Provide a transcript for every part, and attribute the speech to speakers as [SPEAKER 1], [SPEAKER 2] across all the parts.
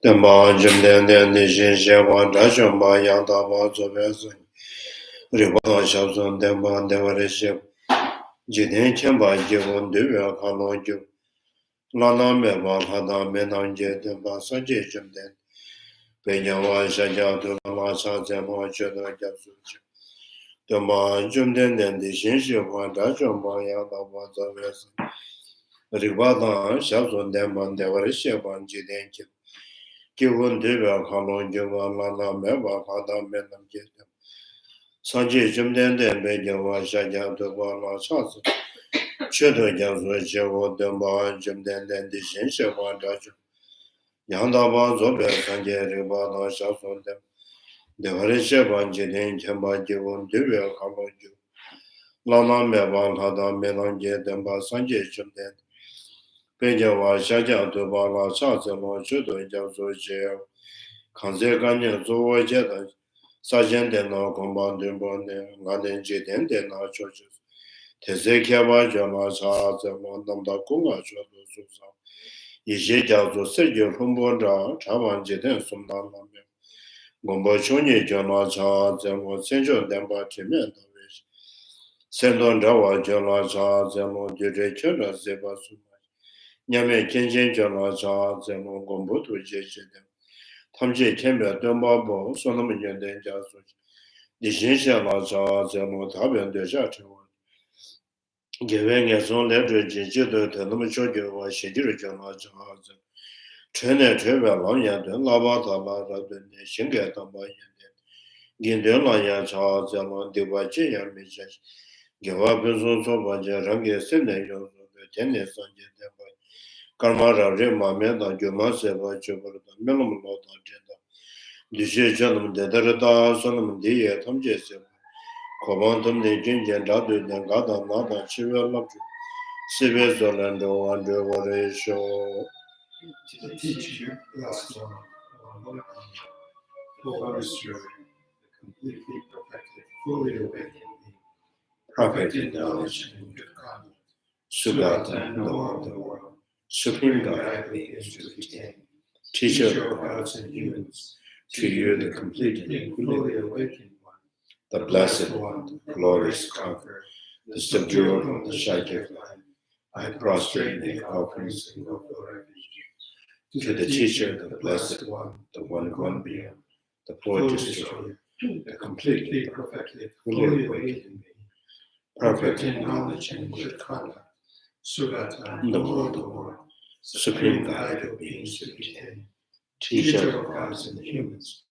[SPEAKER 1] Dhamma Jumden Nishin Shewan Dashamba Yandava Zobesan Ribana Shabson Dhamma Devariship Jidin Chamba Jivon Divya Kaloju Lana Meba Hada Menanje Dhamma Sanjay Jumden Penyawa Shajatu Lama Sazemo Chada Jasuja Dhamma Jumden Nishin Shewan Dashamba Yandava Zobesan Ribana Shabson Dhamma Devariship Jidin Given Deva Kalon Java Lana Meva Hada Menam Jetam Sanjay Jumden Bejava Shaja Dava Sas Chedo Jazo Javo Damba Jumden Dishin Shava Daju Yandava Zobe Sanjay Riba Shason Dem Devari Shavan Jidin Chamba Given Deva Kalon Ju Lana Meva Hada Menam Jetam Sanjay Jumden Bejava Shaja Dava Sas Chedo Jazo Jev conceive Zoe Jetta, Sergeant and no command in Bonne, London Jitten, and our churches. Tezekia Jama Sa, the Mondam Kunga Susa. Yija to Sergio Humbonda, Chavan Jitten, Sumdan Lambe. Gombo Chuni Jama Sa, the Monsenjo Damba Timent. Sendon Java Jama Sa, the Mondure Zeba Suma. Yame Kenjin Jama Sa, the Mongombo to Jejem. Tamje Kemba Dumbabo, Sonoman Danger, Dishinsia Laza, Zemo Tabian de Jato. Giving a son leverage in Judo, the Lumachojo was Shidira Jamaza, Trena Treva Lanya, Lavata Lara, the Shingata by Gindela Yacha, Zemo, Devachi, and Misses. Give up his own Sobaja, Rangi, Senator, the tennis on Jetta. Karmara Rima Meda Jumaseva Chubur, the minimum lot agenda. Dishe Janum de Derada, Sonum Dia, Tom Jessup, Covantum de Jinjan Dadu, the Gada Nada, Chiva Latu, Sivir Zolando, and the show.
[SPEAKER 2] To the teacher, last one, full understood, completely perfected, fully awakened, perfect in knowledge and good conduct, Sugata and Lord of the world. Supreme God is to retain, teacher of gods and humans, to you the complete and fully awakened one, the blessed one, the glorious conqueror, the subduer of the Shaikh line. I prostrate, make offerings, and go for refuge. To the teacher, the blessed one, the one gone beyond, the full destroyer, the completely perfected, fully awakened being, perfect in knowledge and good conduct, Sugata, the Lord of the world. Supreme guide of beings to retain, teacher of gods and humans,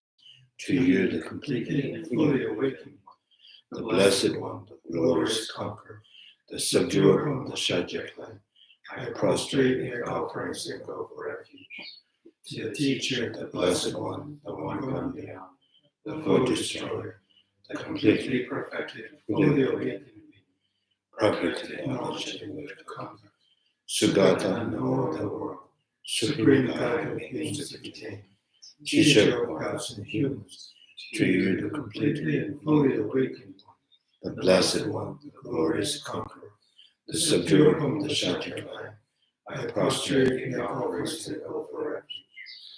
[SPEAKER 2] to you the completely and fully awakened one, the blessed one, the glorious conqueror, the subduer of the Shajak line. I prostrate, make offerings, and go for refuge. To the teacher, the blessed one, the one gone beyond, the full destroyer, the completely perfected, fully awakened being, perfect in knowledge and good conduct. Sugata, Lord of the world, supreme guide of beings to retain, teacher of gods and humans, to you the completely and fully awakened one, the blessed one, the glorious conqueror, the subduer of the shattered line. I prostrate in offerings and go for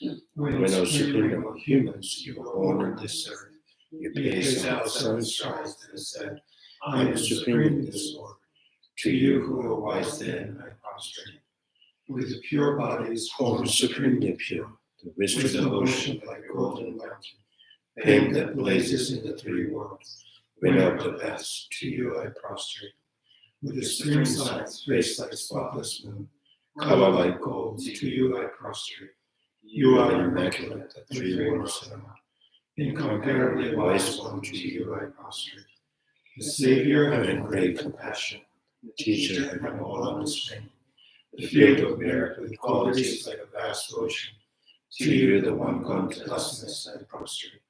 [SPEAKER 2] refuge. When O supreme of humans, you were born on this earth, you paced out 7 strides and said, I am supreme in this world. To you who were wise then, I prostrate. With the pure bodies formed supremely pure, the wisdom ocean like golden mountain, fame that blazes in the 3 worlds, winner of the best, to you I prostrate. With the spring sun's face like spotless moon, color like gold, to you I prostrate. You are immaculate, the 3 worlds are not. Incomparably wise one, to you I prostrate. The Savior having great compassion, the teacher having all understanding, the field of merit with qualities like a vast ocean, to you the one gone to dustness I prostrate.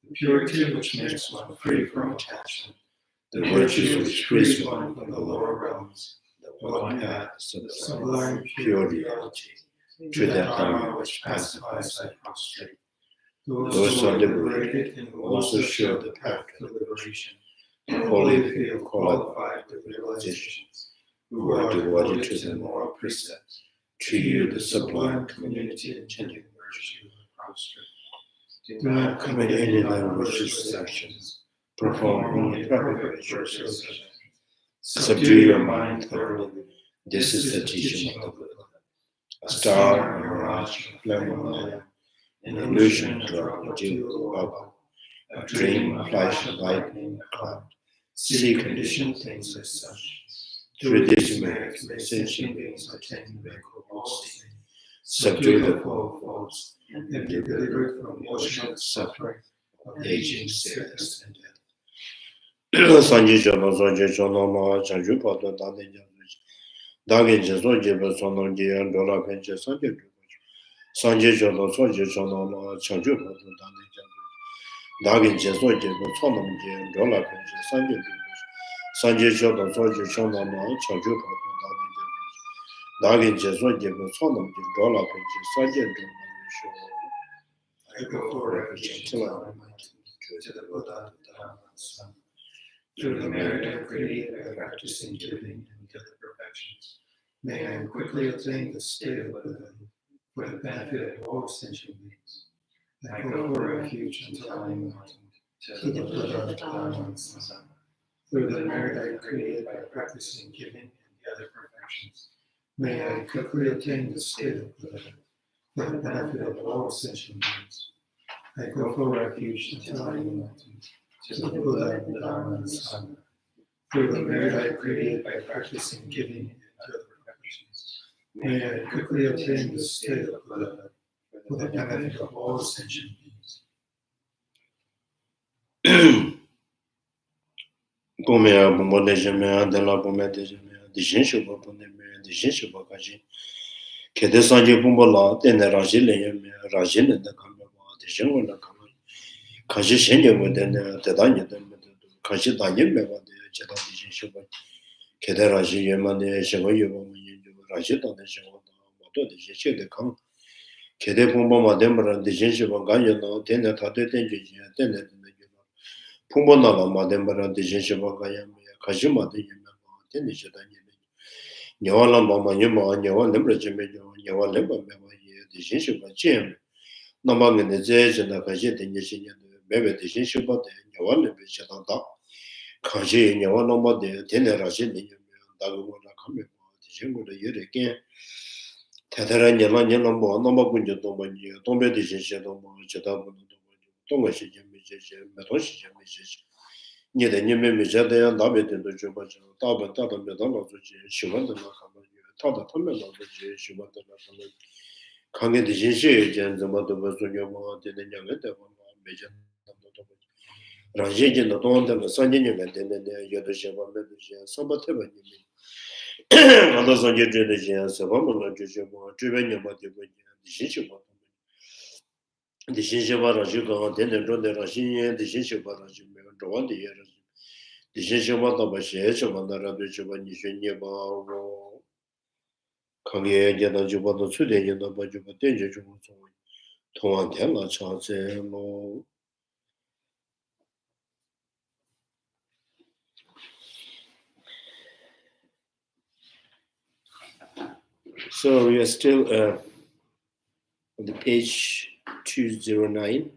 [SPEAKER 2] The purity which makes one free from attachment, the virtues which frees one from the lower realms, the one path of sublime pure reality, to that Dharma which pacifies I prostrate. Those are liberated and who also show the path to liberation, the holy field qualified with realizations, who are devoted to the moral precepts, to you the sublime community intending virtue, Do not commit any non-virtuous actions. Perform only proper virtuous actions. Subdue your mind thoroughly. This is the teaching of the Buddha. A star, a mirage, a flame of light, an illusion, a drop, a dew, a bubble, a dream, a flash of lightning, a cloud. See conditioned things as such. Through these merits, may sentient beings attain the equal state, subdue the four faults, and be delivered from emotional suffering of aging, sickness, and death.
[SPEAKER 1] Sanji Chono Soje Chono Ma Chanju Pato Dane Janji Dage Jeso Jeba Sono Jian Dola Penche Sanji Chono Sanji Chono Soje Chono Ma Chanju Pato Dane Janji Dage Jeso Jeba Sono Jian Dola Penche Sanji Sanji Chono Soje Chono Ma Chanju Pato Dane Janji Dage Jeso Jeba Sono Jian Dola Penche Sanji
[SPEAKER 2] I go for refuge till I am to the Buddha, the Dharma, and the Sangha. Through the merit I create by practicing giving and the other perfections, may I quickly attain the state of Buddha for the benefit of all sentient beings. I go for refuge until I am enlightened to the Buddha, the Dharma, and the Sangha. Through the merit I create by practicing giving and the other perfections, may I quickly attain the state of Buddha for the benefit of all sentient beings. I go for refuge until I am enlightened to the Buddha, the Dharma, and the Sangha. Through the merit I create by practicing giving and other perfections, may I quickly attain the state of Buddha for the benefit of all sentient beings.
[SPEAKER 1] Pomea Bombo de Gemea de la Pomea de Gemea, the Shinshuba Pomea, the Shinshuba Kaji, Kede Sanji Pombola, then the Rajil, Rajin and the Kamba, the Shingo Kama, Kaji Shinja within the Danya, Kaji Danya, the Jedi Shinshuba, Kede Raji Yaman, the Shavayu, Rajita, the Shava, the Shishi, the Kang, Kede Pombo Mademra, the Shinshuba Ganya, then the Tate Tenji, then the Pumbonala Madembara, the Jeshua Gayam, Kajima, the Yama, Tenishadanya, Yawalam Bama Yama, Yawa Lembra Jemejo, Yawa Lemba, the Jeshua Jim, Namang the Zej and the Kajit in Yeshin, Bebe the Jeshua, Yawa Lemba Shatata, Kaji, Yawa Loma, the Tenerajin, Daguna Kame, the Jingo the year again. Tataran Yalan Yalambo, Namagunja Domania, Tombe the Jeshua, Chatabu, Tomashi, Metoshi, neither Nimijada, David and the Juba, Taba, Tata, Medana, she went to Tata, she went to Kangi the Jinshi, and the mother was on your mother, the young Major Rajin, the Don, the Sanjin, and then the Yadashava, Sabateva. Others on your diligence, a woman of Jujaba, driven your mother, the Shishiba. The Shishiba Rajuga, then the Ronda Rajin, the Shishiba Rajim, and the years. The Shishiba Bashi, Mandara Bijuba, Nishiba, Kangi, Yana Juba, the Sudan, and the Bajuba Danger, Toantella, Chance, So we are still on the page 209.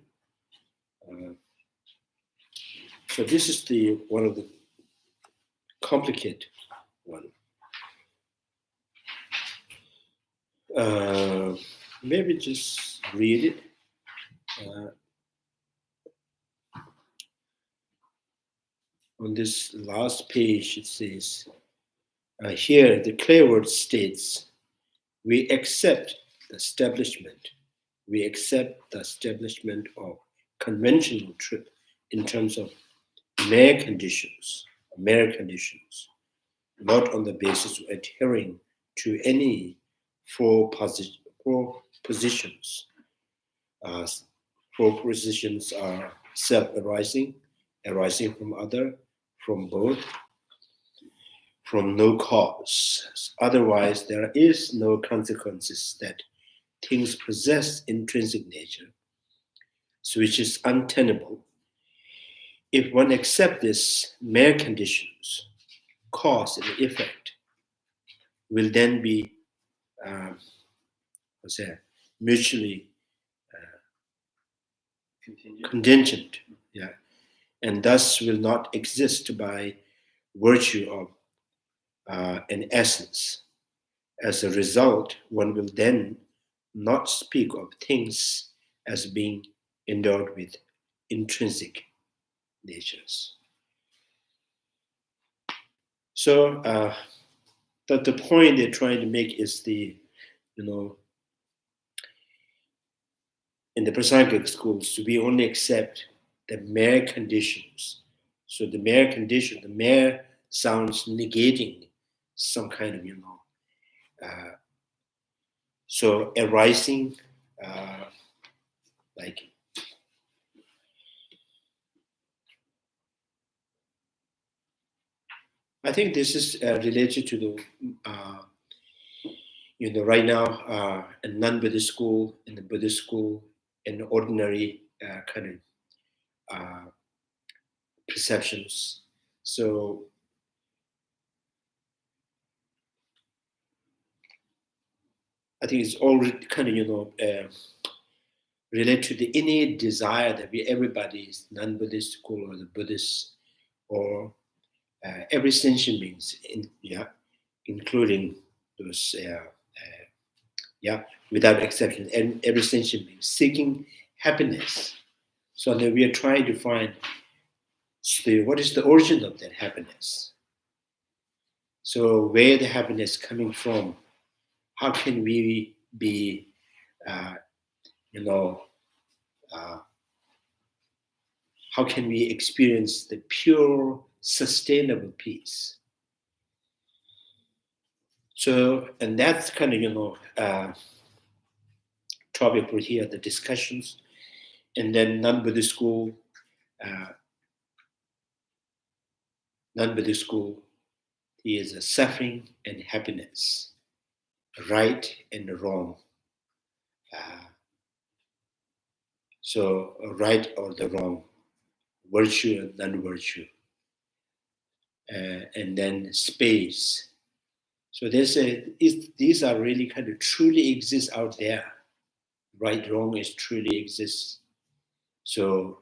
[SPEAKER 1] So this is the one of the complicated one. Maybe just read it. On this last page, it says, here the clear word states, we accept the establishment of conventional truth in terms of mere conditions, not on the basis of adhering to any four positions. Four positions are self-arising, arising from other, from both, from no cause. Otherwise, there is no consequences that things possess intrinsic nature, so which is untenable. If one accepts this, mere conditions, cause and effect, will then be mutually contingent, yeah, and thus will not exist by virtue of an essence. As a result, one will then not speak of things as being endowed with intrinsic natures. So that the point they're trying to make is the, in the Prasangika schools, we only accept the mere conditions. So the mere condition, the mere sounds negating some kind of, so arising, like I think this is related to the, right now, a non-Buddhist school, in the Buddhist school, an ordinary kind of perceptions. So I think it's all kind of, related to the innate desire that everybody is non-Buddhist school or the Buddhist or every sentient beings, including those, without exception, and every sentient being seeking happiness. So that we are trying to find what is the origin of that happiness. So where the happiness coming from? How can we be, how can we experience the pure, sustainable peace? So, and that's kind of, topic for here, the discussions. And then non-Buddhist school, is a suffering and happiness, right and wrong. So right or the wrong, virtue and non-virtue. And then space. So these are really kind of truly exist out there. Right, wrong is truly exists. So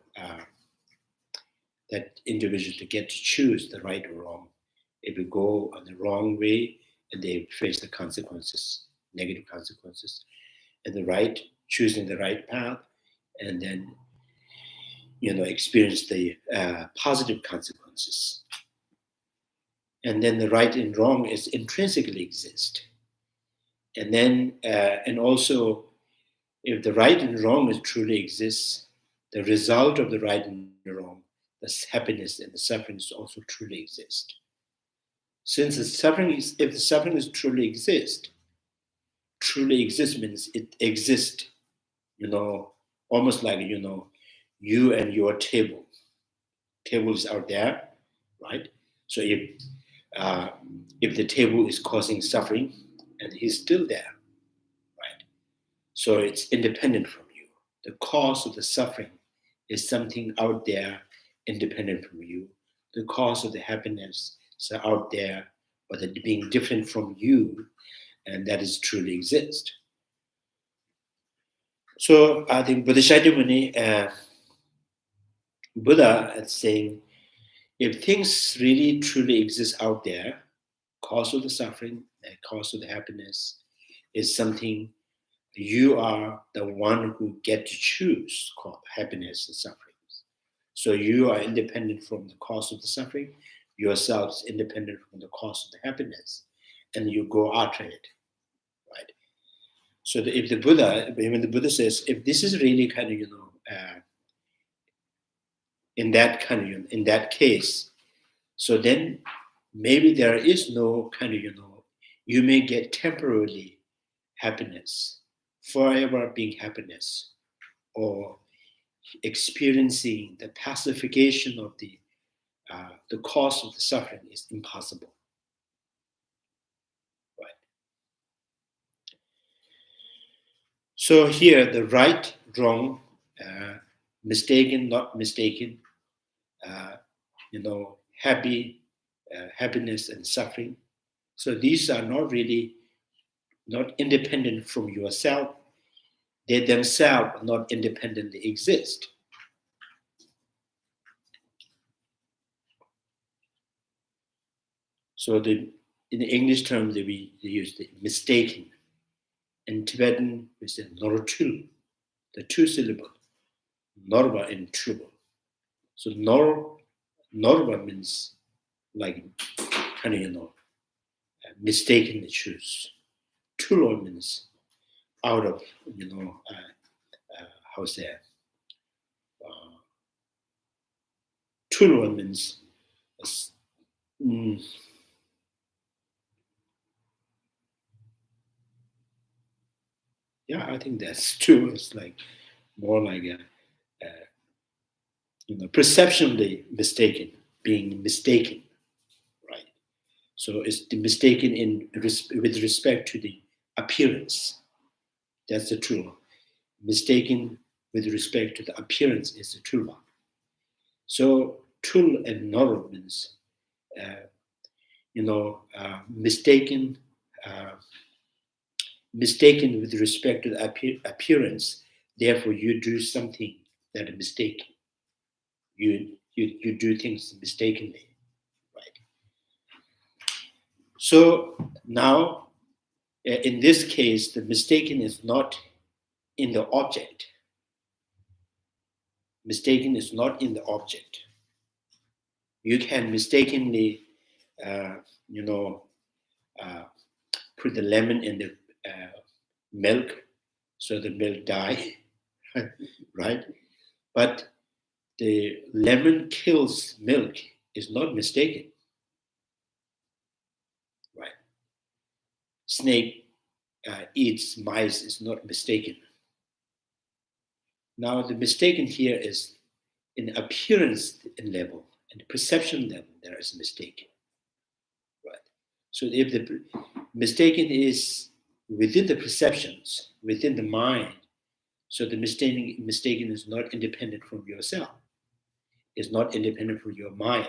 [SPEAKER 1] that individual to get to choose the right or wrong. If you go on the wrong way, and they face the consequences, negative consequences, and the right, choosing the right path, and then experience the positive consequences. And then the right and wrong is intrinsically exist. And then and also, if the right and wrong is truly exists, the result of the right and the wrong, the happiness and the suffering also truly exist. Since the suffering is, if the suffering is truly exist means it exists, almost like, you and your table. Table is out there, right? So if the table is causing suffering, and he's still there, right? So it's independent from you. The cause of the suffering is something out there, independent from you. The cause of the happiness is out there, but it being different from you, and that is truly exist. So I think Bodhisattva Buddha is saying, if things really truly exist out there, cause of the suffering and cause of the happiness is something you are the one who get to choose, called happiness and suffering. So you are independent from the cause of the suffering, yourselves independent from the cause of the happiness, and you go after it, right? So if the Buddha, when the Buddha says, if this is really kind of, in that case, so then maybe there is no kind of, you may get temporarily happiness, forever being happiness, or experiencing the pacification of the cause of the suffering is impossible. Right. So here, the right, wrong, mistaken, not mistaken, happy, happiness and suffering. So these are not really not independent from yourself. They themselves not independently exist. So in the English term, they use the mistaken. In Tibetan, we say nortul, the two syllable, norba and truba. So norba means like kind of mistakenly choose. Tulo means out of how say Tulo means yeah, I think that's true. It's like more like a perceptionally mistaken, being mistaken, right? So it's the mistaken with respect to the appearance. That's the true. Mistaken with respect to the appearance is the true one. So tul and nor means, mistaken, mistaken with respect to the appearance. Therefore, you do something that is mistaken. You do things mistakenly, right? So now, in this case, the mistaken is not in the object. Mistaken is not in the object. You can mistakenly, put the lemon in the milk, so the milk die, right? But the lemon kills milk is not mistaken, right? Snake eats mice is not mistaken. Now the mistaken here is in appearance level and perception level there is mistaken, right? So if the mistaken is within the perceptions, within the mind, so the mistaken is not independent from yourself, is not independent from your mind.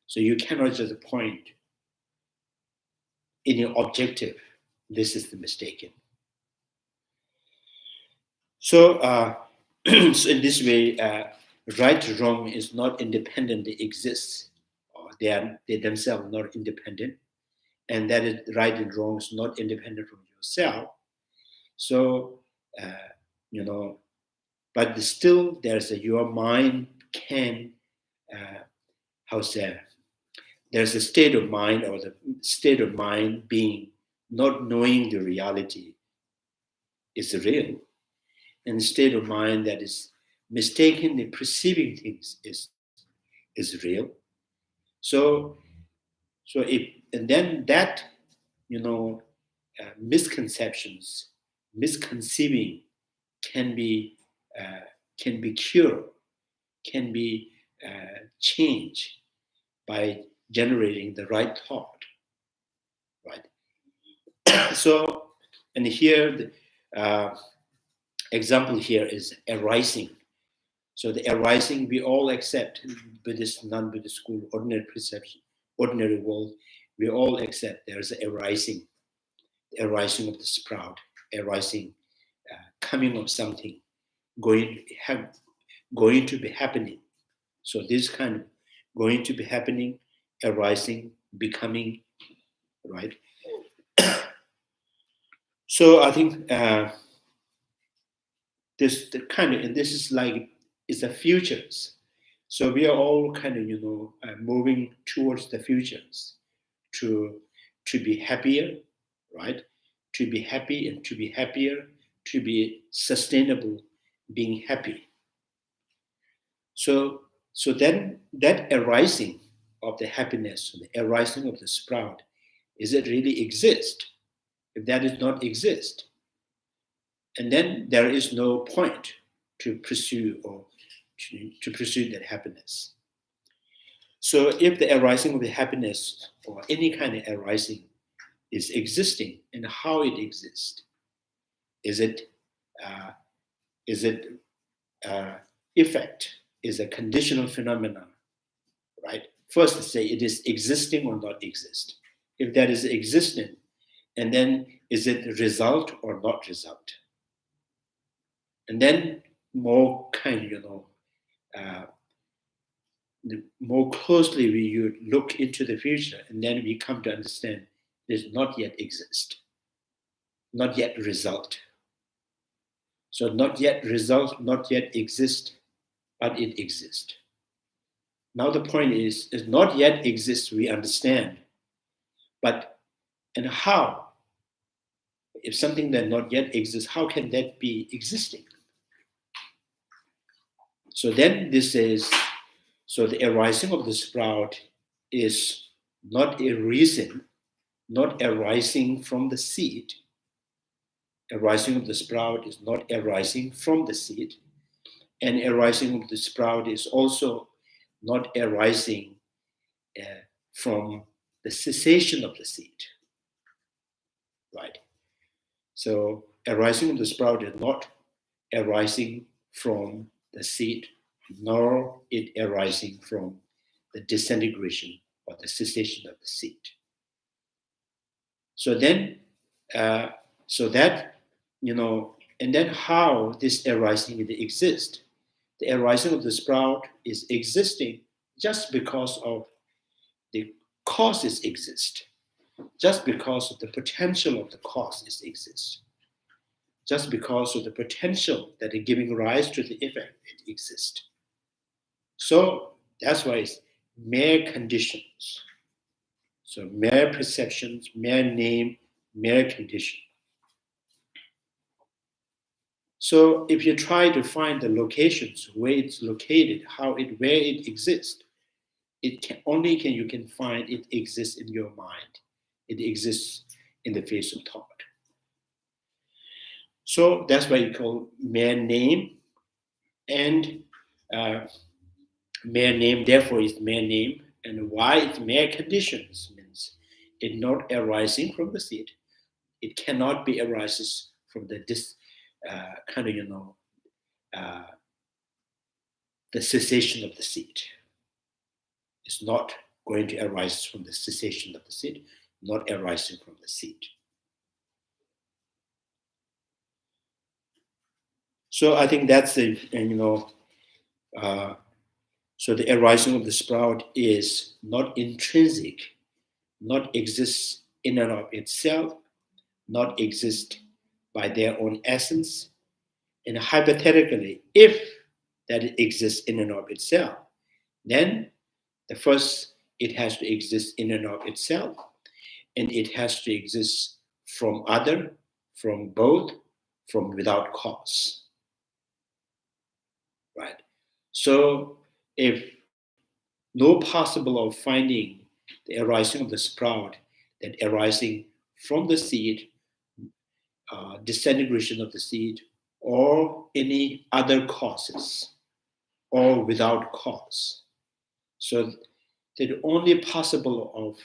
[SPEAKER 1] So you cannot just point in your objective, this is the mistaken. So, so in this way, right or wrong is not independently exists. Or they themselves not independent, and that is right and wrong is not independent from yourself. So, but still there's your mind can, there's a state of mind or the state of mind being not knowing the reality is real, and the state of mind that is mistakenly perceiving things is real. So if and then that misconceptions, misconceiving can be cured, can be changed by generating the right thought, right? So, and here the example here is arising. So the arising we all accept, Buddhist, non-Buddhist school, ordinary perception, ordinary world, we all accept there is a arising, the arising of the sprout, arising, coming of something, going to be happening. So this kind of going to be happening, arising, becoming, right? So I think this the kind of, and this is like is the futures. So we are all kind of moving towards the futures to be happier, right? To be happy and to be happier, to be sustainable, being happy. So then that arising of the happiness, the arising of the sprout, is it really exist? If that does not exist, and then there is no point to pursue or to pursue that happiness. So if the arising of the happiness or any kind of arising is existing, and how it exists, is it effect, is a conditional phenomenon, right? First, let's say it is existing or not exist. If that is existing, and then is it result or not result? And then more kind,
[SPEAKER 3] the more closely we look into the future, and then we come to understand it does not yet exist, not yet result. So not yet result, not yet exist, but it exists. Now the point is not yet exists, we understand. But, and how? If something that not yet exists, how can that be existing? So then this is, so the arising of the sprout is not a reason, not arising from the seed. Arising of the sprout is not arising from the seed. And arising of the sprout is also not arising from the cessation of the seed. Right? So arising of the sprout is not arising from the seed, nor it arising from the disintegration or the cessation of the seed. So then, so that, and then how this arising exists. The arising of the sprout is existing just because of the causes exist, just because of the potential of the causes exist, just because of the potential that is giving rise to the effect it exists. So that's why it's mere conditions. So mere perceptions, mere name, mere condition. So if you try to find the locations where it's located, where it exists, you can find it exists in your mind. It exists in the face of thought. So that's why you call mere name, and mere name, therefore, is mere name. And why it's mere conditions means it not arising from the seed. It cannot be arises from the the cessation of the seed. It's not going to arise from the cessation of the seed, not arising from the seed. So I think that's so the arising of the sprout is not intrinsic, not exists in and of itself, not exist by their own essence. And hypothetically, if that it exists in and of itself, then it has to exist in and of itself, and it has to exist from other, from both, from without cause. Right? So if no possible of finding the arising of the sprout, that arising from the seed, disintegration of the seed, or any other causes, or without cause. So the only possible of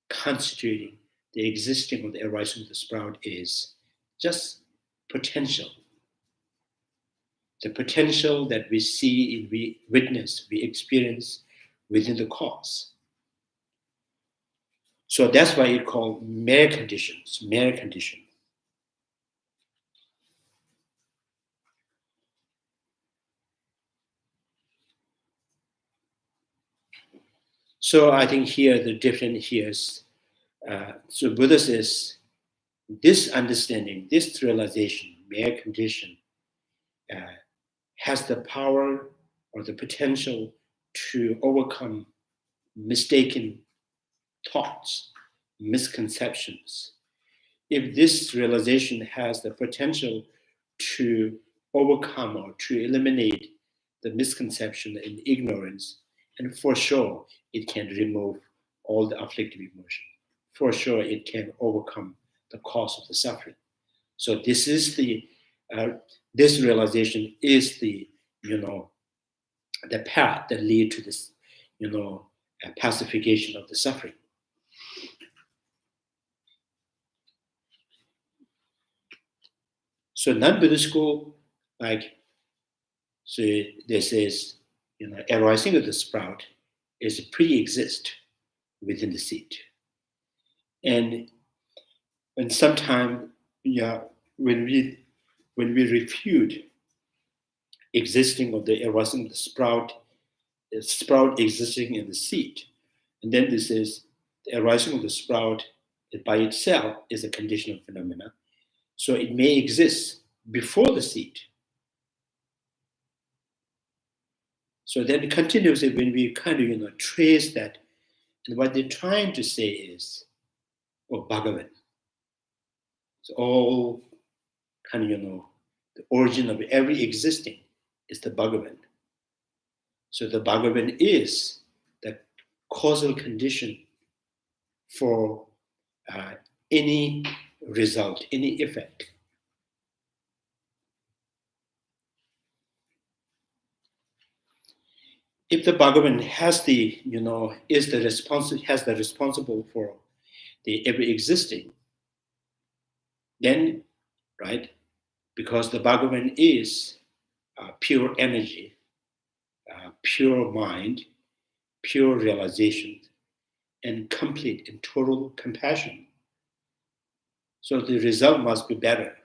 [SPEAKER 3] constituting the existing of the arising of the sprout is just potential. The potential that we see, we witness, we experience within the cause. So that's why it's called mere conditions, mere condition. So I think here the difference here is, so Buddha says, this understanding, this realization, mere condition, has the power or the potential to overcome mistaken thoughts, misconceptions. If this realization has the potential to overcome or to eliminate the misconception and ignorance, and for sure it can remove all the afflictive emotion. For sure it can overcome the cause of the suffering. So this is this realization is the path that lead to this pacification of the suffering. So non-Buddhist school, so this is arising of the sprout is pre-exist within the seed, and sometimes when we refute existing of the arising of the sprout a sprout existing in the seed. And then this is the arising of the sprout by itself is a conditional phenomena. So it may exist before the seed. So then continuously when we kind of trace that, and what they're trying to say is, Bhagavan. So all kind of, the origin of every existing is the Bhagavan. So the Bhagavan is the causal condition for any result, any effect. If the Bhagavan has the, has the responsible for the every existing, then, right, because the Bhagavan is pure energy, pure mind, pure realization, and complete and total compassion. So the result must be better,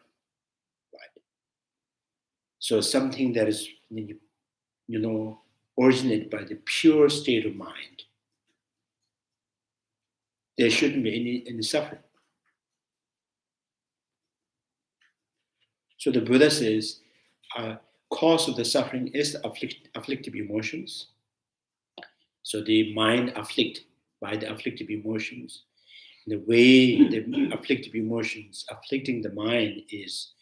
[SPEAKER 3] right? So something that is, originated by the pure state of mind, there shouldn't be any suffering. So the Buddha says, cause of the suffering is the afflictive emotions. So the mind afflicted by the afflictive emotions. The way the afflictive emotions afflicting the mind is,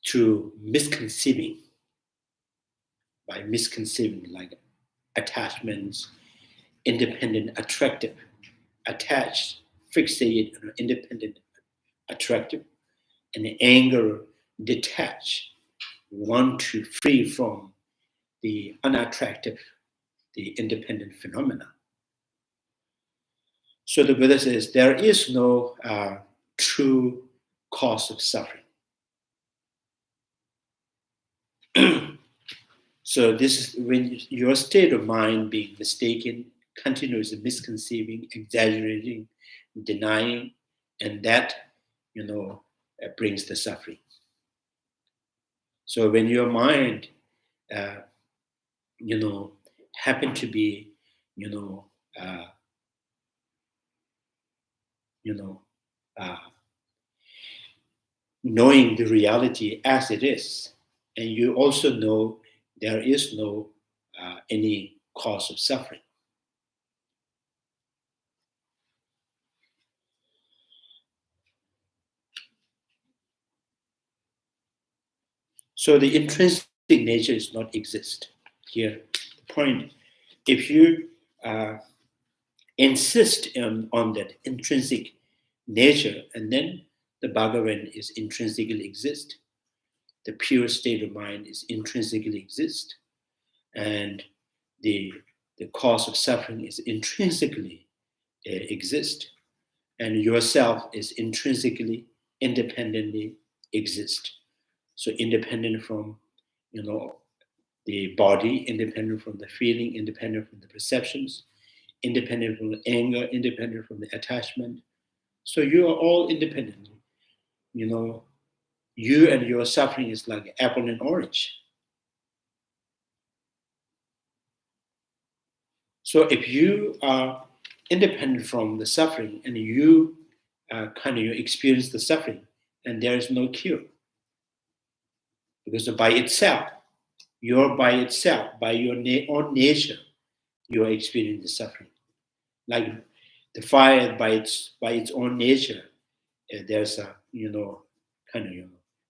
[SPEAKER 3] through misconceiving, by misconceiving, like attachments, independent, attractive, attached, fixated, independent, attractive, and the anger, detached, want to free from the unattractive, the independent phenomena. So the Buddha says there is no true cause of suffering. So this is when your state of mind being mistaken, continuously misconceiving, exaggerating, denying, and that, brings the suffering. So when your mind, happen to be, knowing the reality as it is, and you also know there is no any cause of suffering. So the intrinsic nature is not exist. Here, the point, if you insist on that intrinsic nature, and then the Bhagavan is intrinsically exist. The pure state of mind is intrinsically exist. And the cause of suffering is intrinsically exist. And yourself is intrinsically, independently exist. So independent from, the body, independent from the feeling, independent from the perceptions, independent from the anger, independent from the attachment. So you are all independent. You and your suffering is like apple and orange. So if you are independent from the suffering and you you experience the suffering, and there is no cure. Because by itself, by your own nature, you are experiencing the suffering. Like the fire by its own nature, there's a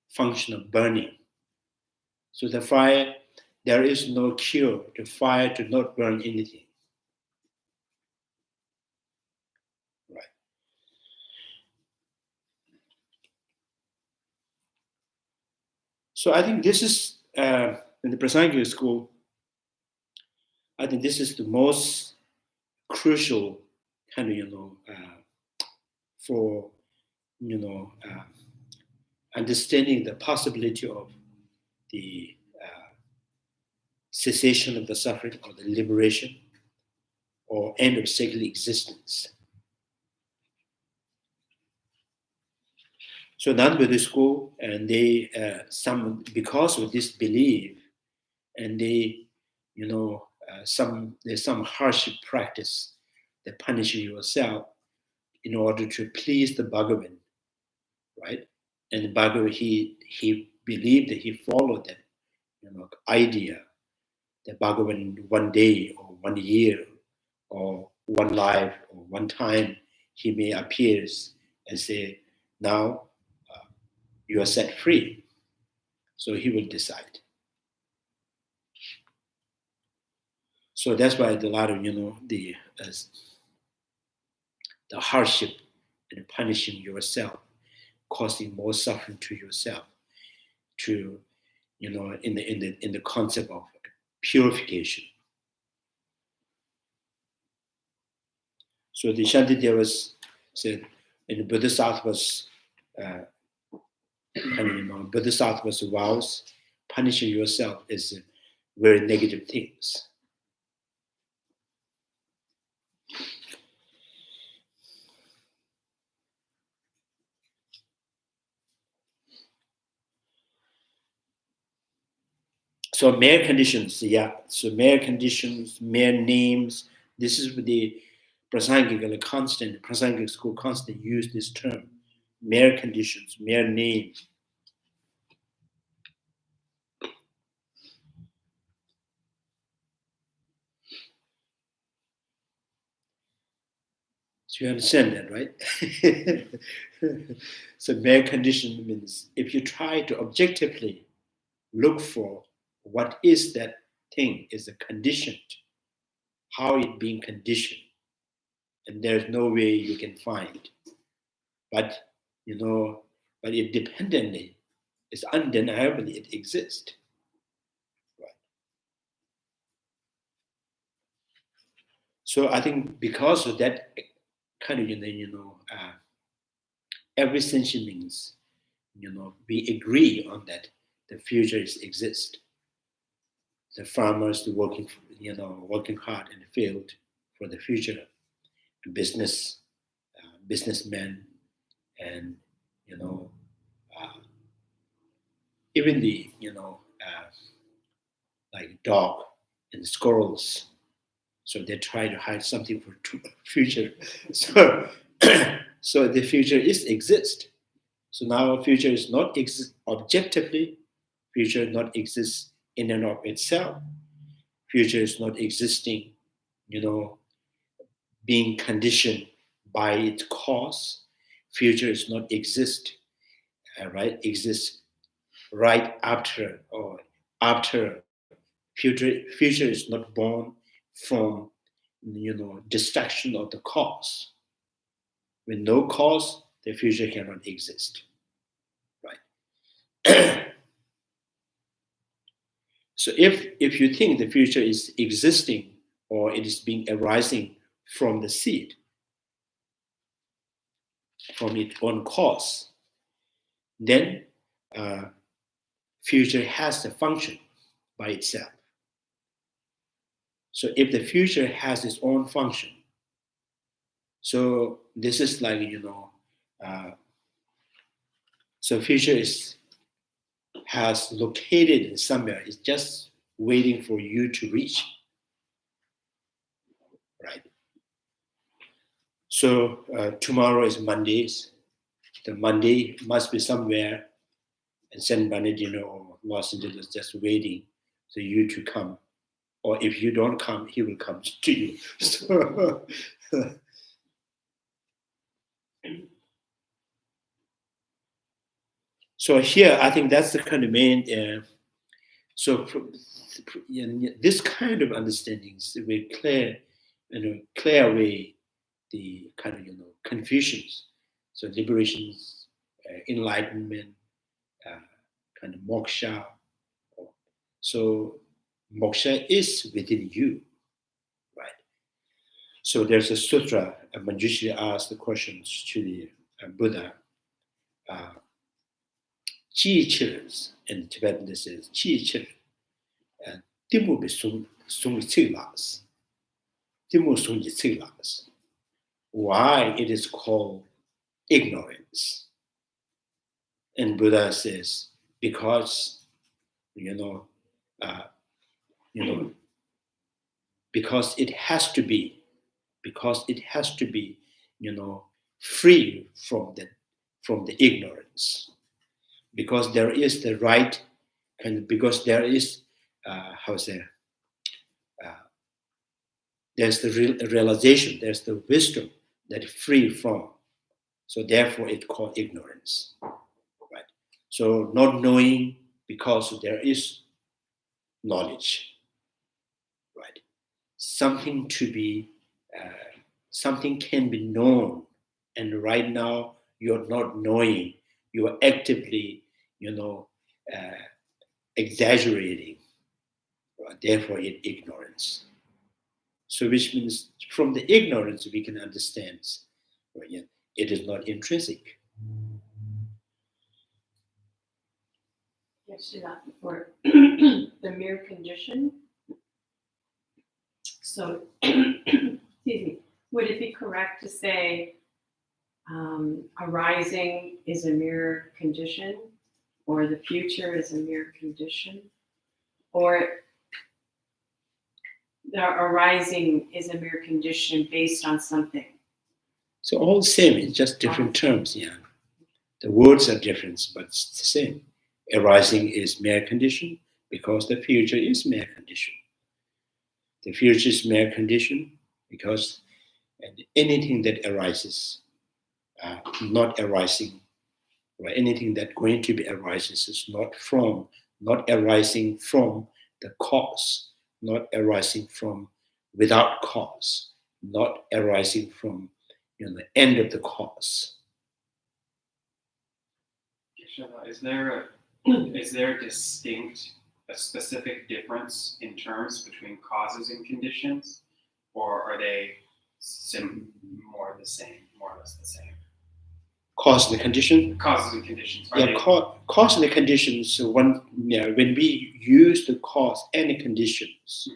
[SPEAKER 3] function of burning. So the fire, there is no cure to fire to not burn anything. Right. So I think this is in the Prasangika school. I think this is the most crucial for understanding the possibility of the cessation of the suffering, or the liberation, or end of cyclic existence. So non-Buddhist school, and they because of this belief, and they, there's some hardship practice that punishes yourself in order to please the Bhagavan, right? And the Bhagavan, he believed that he followed that, idea that Bhagavan one day or 1 year or one life or one time he may appear and say, now you are set free. So he will decide. So that's why a lot of the hardship and punishing yourself, causing more suffering to yourself, to in the concept of purification. So the Shantidevas said in the Bodhisattva's Bodhisattva's vows, punishing yourself is very negative things. So mere conditions, yeah. So mere conditions, mere names. This is the Prasangika constant. Prasangika school constant use this term. Mere conditions, mere names. So you understand that, right? So mere condition means if you try to objectively look for what is that thing is a conditioned, how it being conditioned, and there's no way you can find. But but it dependently, it's undeniably it exists. Right. So I think because of that kind of every sentient means, we agree on that the future exists. The farmers working, working hard in the field for the future, the businessmen, and even the like dog and squirrels. So they try to hide something for future. So so the future exists. So now future is not exist objectively. Future not exists in and of itself. Future is not existing, being conditioned by its cause. Future is not exist, exists right after or after. Future is not born from destruction of the cause. With no cause, the future cannot exist. Right. So if you think the future is existing or it is being arising from the seed, from its own cause, then future has a function by itself. So if the future has its own function, so this is like so future has located in somewhere. It's just waiting for you to reach. Right. So tomorrow is Mondays. The Monday must be somewhere in San Bernardino or Los Angeles, just waiting for you to come. Or if you don't come, he will come to you. So here, I think that's the kind of main. So this kind of understandings will clear away the kind of confusions. So liberations, enlightenment, kind of moksha. So moksha is within you, right? So there's a sutra. Manjushri asked the questions to the Buddha. Chi chillers in Tibetan this is chi chill. Timu be sung tsilas. Timu sung tsilas. Why it is called ignorance? And Buddha says, because because it has to be, free from the ignorance, because there is the right, and because there is there's the realization, there's the wisdom that is free from. So therefore, it's called ignorance, right? So not knowing because there is knowledge, right? Something can be known, and right now you're not knowing. You are actively, exaggerating. Right? Therefore, it's ignorance. So, which means from the ignorance we can understand, right? It is not intrinsic.
[SPEAKER 4] Yes, for the mere condition. So, excuse me, would it be correct to say arising is a mere condition, or the future is a mere condition, or the arising is a mere condition based on something?
[SPEAKER 3] So all the same, it's just different terms, yeah. The words are different, but it's the same. Arising is mere condition because the future is mere condition. The future is mere condition because anything that arises, not arising, or anything that going to be arises is not arising from the cause, not arising from without cause, not arising from the end of the cause.
[SPEAKER 5] Is there a specific difference in terms between causes and conditions, or are they more or less the same?
[SPEAKER 3] Cause and the condition?
[SPEAKER 5] Causes and conditions.
[SPEAKER 3] Cause and the conditions, when we use the cause and the conditions,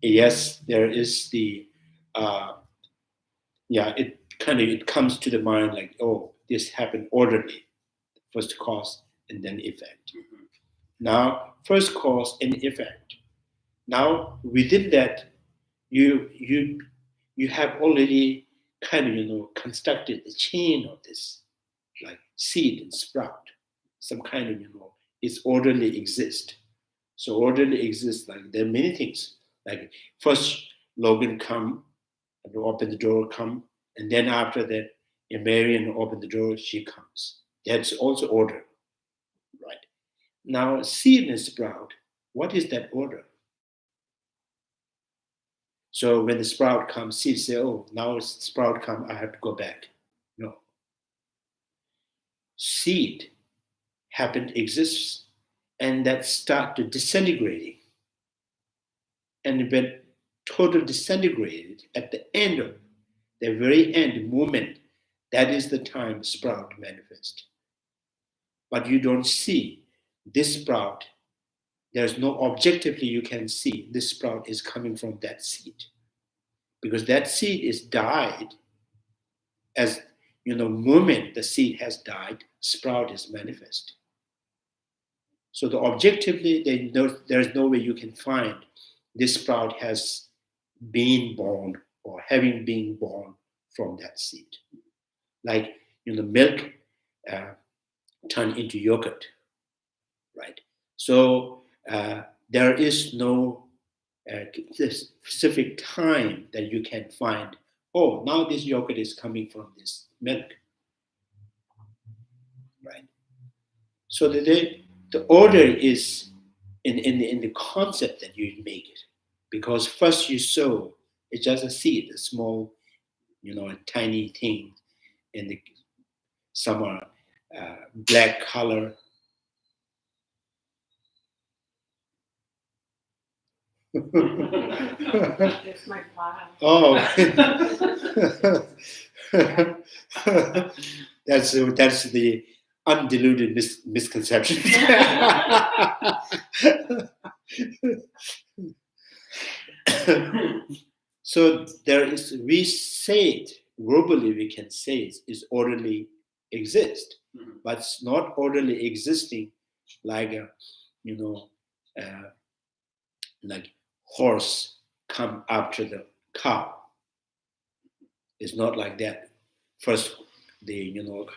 [SPEAKER 3] yes, there is the, it comes to the mind like, oh, this happened orderly. First cause and then effect.
[SPEAKER 5] Mm-hmm.
[SPEAKER 3] Now, first cause and effect. Now, within that, you have already constructed the chain of this, like seed and sprout. Some kind of, it's orderly exist. So orderly exists, like there are many things. Like first Logan come and open the door, come, and then after that, Marian open the door, she comes. That's also order, right? Now, seed and sprout, what is that order? So when the sprout comes, seed say, oh, now sprout come, I have to go back. No. Seed exists, and that start to disintegrating. And when total disintegrated, at the end of the very end moment, that is the time sprout manifest. But you don't see this sprout. There's no objectively you can see this sprout is coming from that seed. Because that seed is died as, moment the seed has died, sprout is manifest. So the objectively, there's no way you can find this sprout has been born or having been born from that seed. Like, milk turn into yogurt, right? So there is no specific time that you can find, oh, now this yogurt is coming from this milk, right? So the order is in the concept that you make it, because first you sow, it's just a seed, a small, a tiny thing, in some black color.
[SPEAKER 4] It's my pile.
[SPEAKER 3] Oh, that's the undiluted misconception. So we say it globally. We can say it is orderly exist,
[SPEAKER 5] Mhm.
[SPEAKER 3] but it's not orderly existing like like horse come after the cow. It's not like that. First, the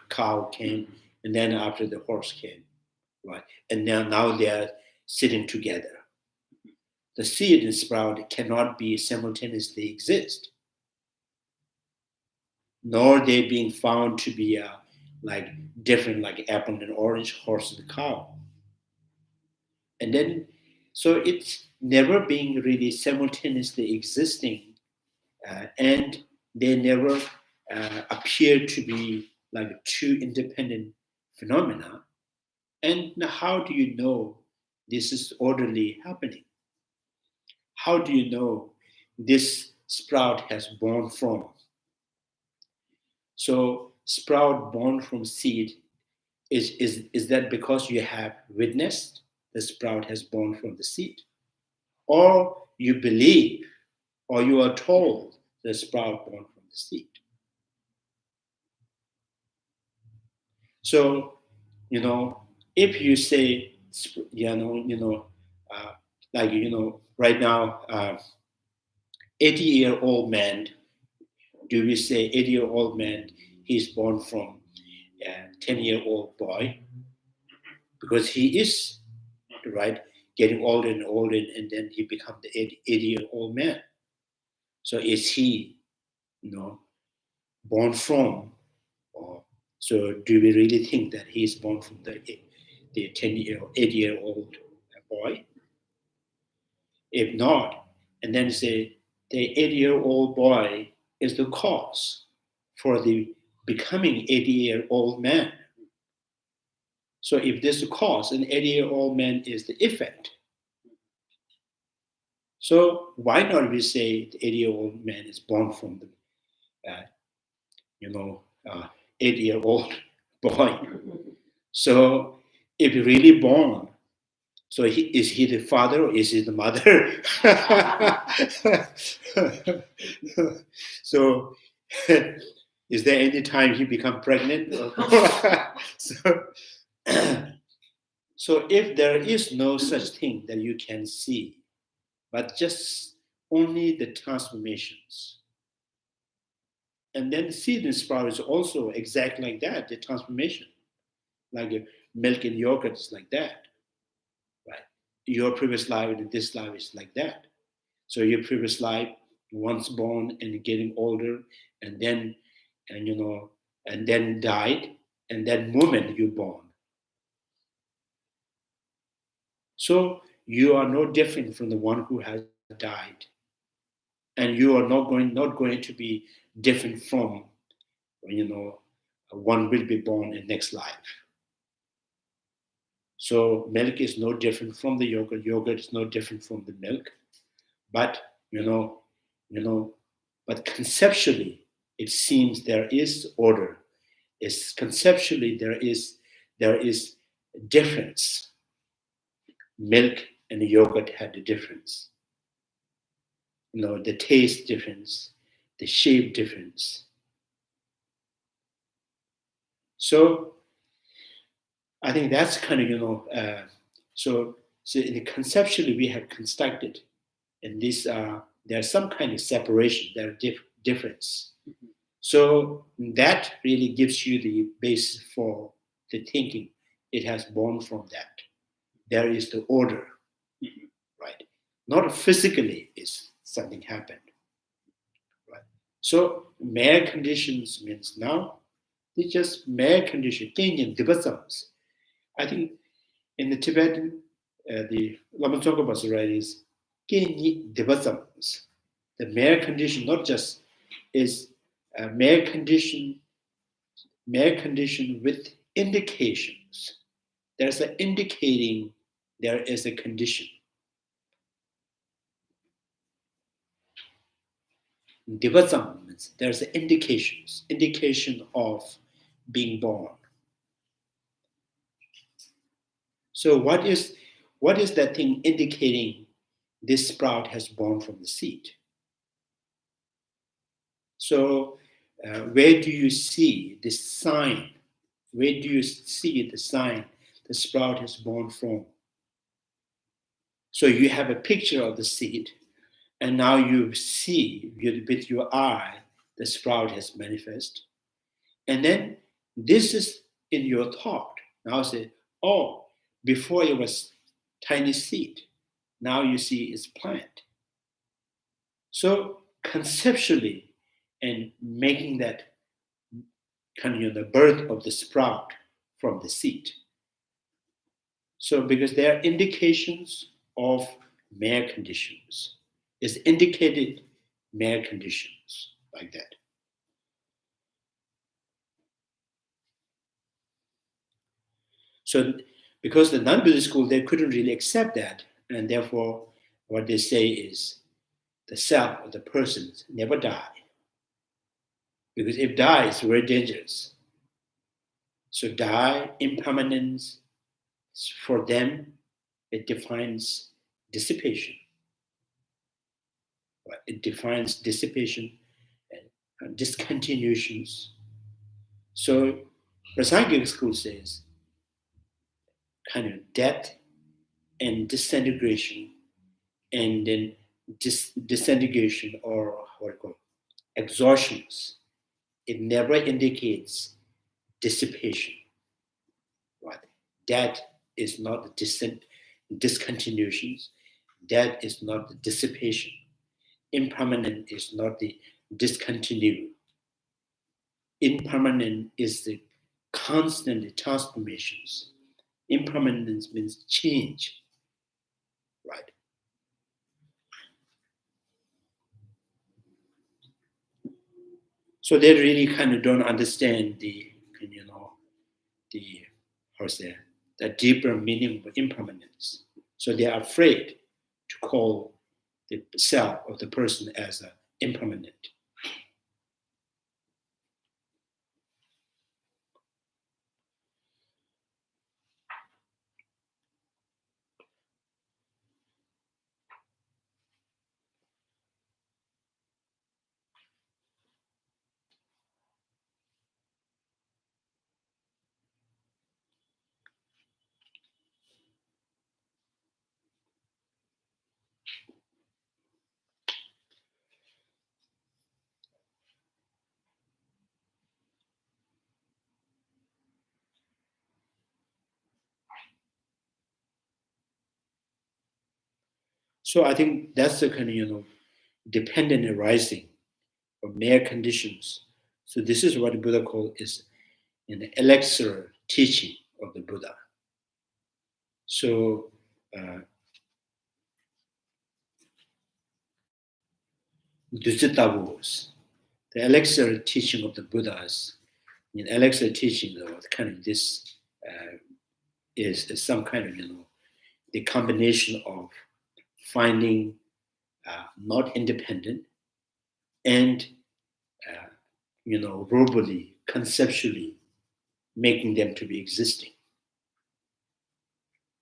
[SPEAKER 3] cow came, and then after the horse came, right? And now they are sitting together. The seed and sprout cannot be simultaneously exist, nor they being found to be like different, like apple and orange, horse and cow. And then, so it's never being really simultaneously existing, and they never appear to be like two independent phenomena. And how do you know this is orderly happening? How do you know this sprout has born from? So sprout born from seed is that because you have witnessed the sprout has born from the seed, or you believe, or you are told the sprout born from the seed? So if you say uh, like right now 80-year-old man, do we say 80-year-old man he's born from a 10-year-old boy? Because he is, right, getting older and older, and then he becomes the 80-year-old man. So is he born from, or so do we really think that he's born from the 10-year, 8-year-old boy? If not, and then say the 8-year-old boy is the cause for the becoming 80-year-old man. So if there's a cause, an 80-year-old man is the effect. So why not we say the 80-year-old man is born from the, 8-year-old boy? So if you're really born, so is he the father or is he the mother? So is there any time he become pregnant? so, so if there is no such thing that you can see, but just only the transformations. And then the seed and sprout is also exactly like that, the transformation. Like milk and yogurt is like that, right? Your previous life and this life is like that. So your previous life, once born and getting older, and then and then died, and that moment you born. So you are no different from the one who has died, and you are not going to be different from one will be born in next life. So milk is no different from the yogurt. Yogurt is no different from the milk. But but conceptually, it seems there is order. It's conceptually there is difference. Milk and yogurt had the difference. The taste difference, the shape difference. So I think that's kind of so conceptually we have constructed, and this there's some kind of separation, there's difference. So that really gives you the basis for the thinking. It has born from that. There is the order, right? Not physically is something happened, right? So mere conditions means now they just mere condition. I think in the Tibetan, the Lama Tsongkaphas writings, the mere condition not just is a mere condition with indications. There's an indicating there is a condition. Devasam means there's indication of being born. So what is that thing indicating this sprout has born from the seed? So where do you see this sign Where do you see the sign the sprout is born from? So you have a picture of the seed, and now you see with your eye the sprout has manifest. And then this is in your thought. Now say, oh, before it was tiny seed, now you see it's plant. So conceptually, and making that kind of the birth of the sprout from the seed. So because there are indications of mere conditions, it's indicated mere conditions like that. So because the non-Buddhist school, they couldn't really accept that, and therefore what they say is the self or the person never die. Because if die, it's very dangerous. So die, impermanence, for them, it defines dissipation. Right? It defines dissipation and discontinuations. So Prasangika school says kind of death and disintegration, and then disintegration, or what I call exhaustions. It never indicates dissipation. Right? That is not the discontinuations. That is not the dissipation. Impermanent is not the discontinue. Impermanent is the constant transformations. Impermanence means change, right? So they really kind of don't understand the the deeper meaning of impermanence. So they are afraid to call the self of the person as impermanent. So I think that's the kind of dependent arising of mere conditions. So this is what the Buddha called is an elixir teaching of the Buddha. So Bodhisattva, the elixir teaching of the Buddhas, in elixir teaching, kind of this is some kind of the combination of finding not independent and verbally, conceptually making them to be existing.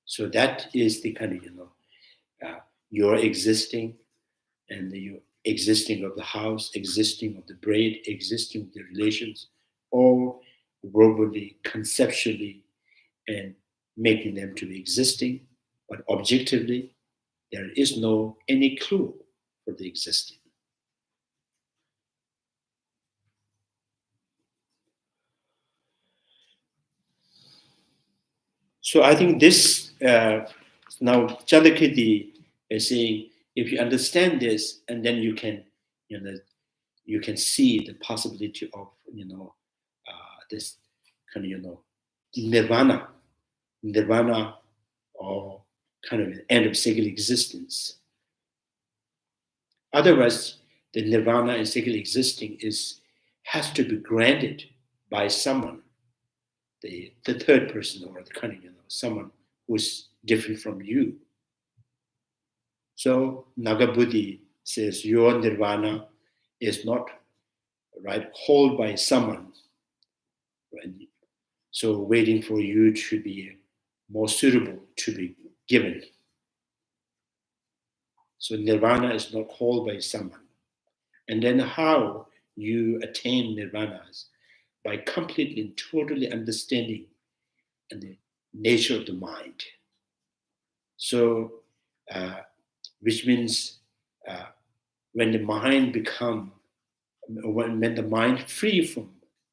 [SPEAKER 3] So that is the kind of your existing, and the existing of the house, existing of the braid, existing of the relations, all verbally, conceptually, and making them to be existing, but objectively, there is no any clue for the existing. So I think this now Chandrakirti is saying, if you understand this, and then you can, you can see the possibility of this kind of nirvana, or kind of an end of cyclic existence. Otherwise, the nirvana and cyclic existing has to be granted by someone, the third person, or the kind of someone who is different from you. So Nagabuddhi says your nirvana is not held by someone, right? So waiting for you to be more suitable to be given. So nirvana is not called by someone. And then how you attain nirvana by completely and totally understanding the nature of the mind. So, which means when the mind when the mind free from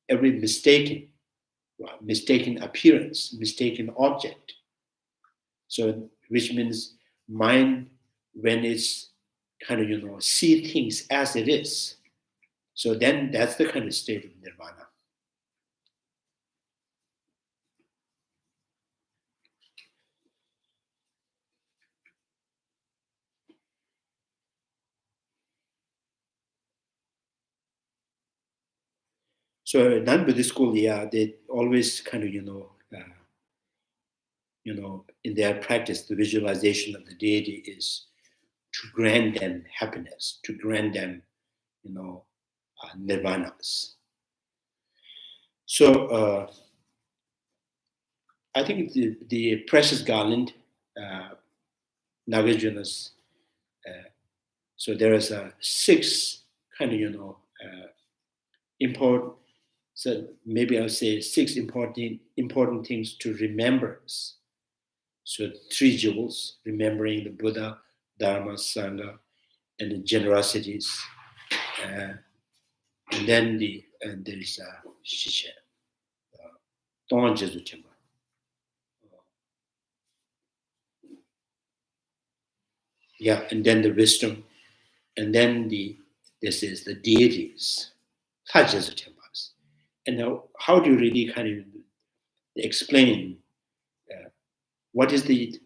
[SPEAKER 3] every mistaken appearance, mistaken object. So, which means mind when it's kind of see things as it is. So then that's the kind of state of nirvana. So non-Buddhist school, they always kind of in their practice, the visualization of the deity is to grant them happiness, to grant them, nirvanas. So I think the precious garland, Nagarjuna's. So there is a 6 kind of important. So maybe I'll say 6 important things to remember. So 3 jewels: remembering the Buddha, Dharma, Sangha, and the generosities. And then there is a Shisha, Don Jesu Chimba. Yeah, and then the wisdom, and then this is the deities, Ta Jesu Chimbas. And now, how do you really kind of explain what is the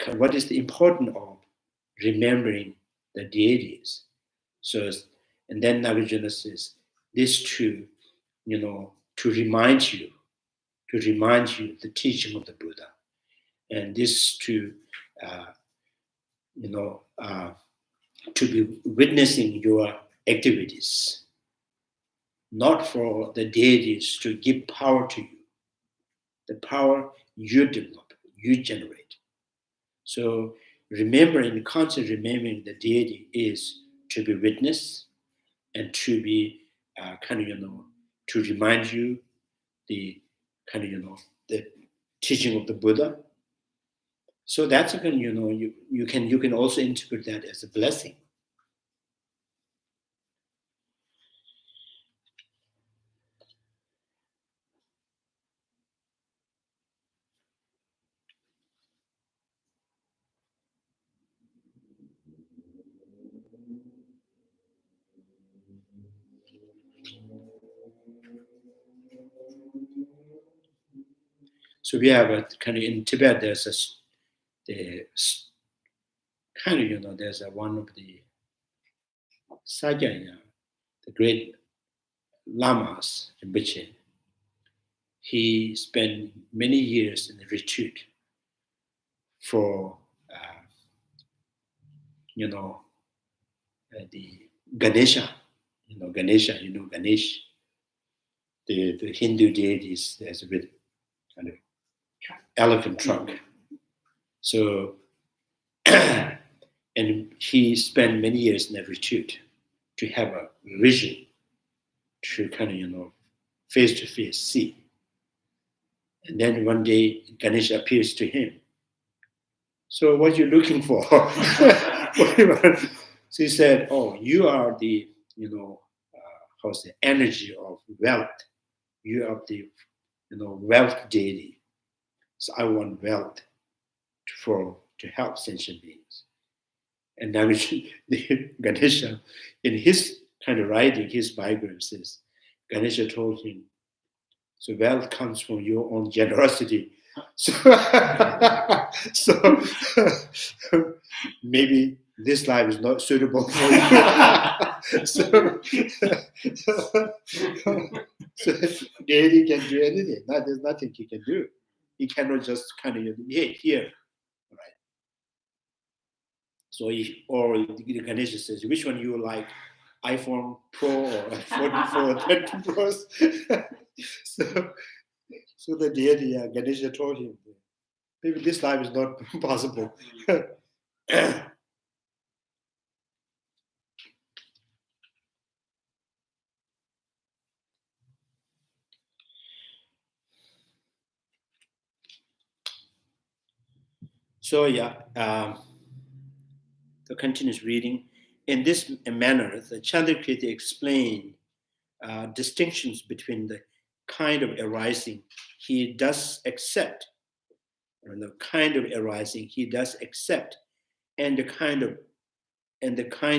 [SPEAKER 3] importance of remembering the deities? So, and then Nagarjuna says this to remind you the teaching of the Buddha, and this to to be witnessing your activities, not for the deities to give power to you. The power you develop, you generate. So constantly remembering the deity is to be witness and to be to remind you the the teaching of the Buddha. So that's again, you can also interpret that as a blessing. So we have a kind of in Tibet. There's there's one of the Sajjaya, the great lamas in Bichen. He spent many years in the retreat for the Ganesha. Ganesha. Ganesh. The Hindu deities. There's a bit kind of elephant trunk. So, and he spent many years in the retreat to have a vision, to kind of face to face see. And then one day Ganesha appears to him. So what are you looking for? So he said, "Oh, you are the how's the energy of wealth. You are the wealth deity. So I want wealth to help sentient beings." And now the Ganesha, in his kind of writing, his biography says, Ganesha told him, so wealth comes from your own generosity. So, so maybe this life is not suitable for you. So deity can do anything. There's nothing he can do. He cannot just kind of, here. Right. So Ganesha says, which one you like, iPhone Pro or 44, 20 Pros? So the deity, Ganesha told him, maybe this life is not possible. So the continuous reading. In this manner, the Chandrakirti explained distinctions between the kind of arising he does accept, and the kind of arising he does accept, and the kind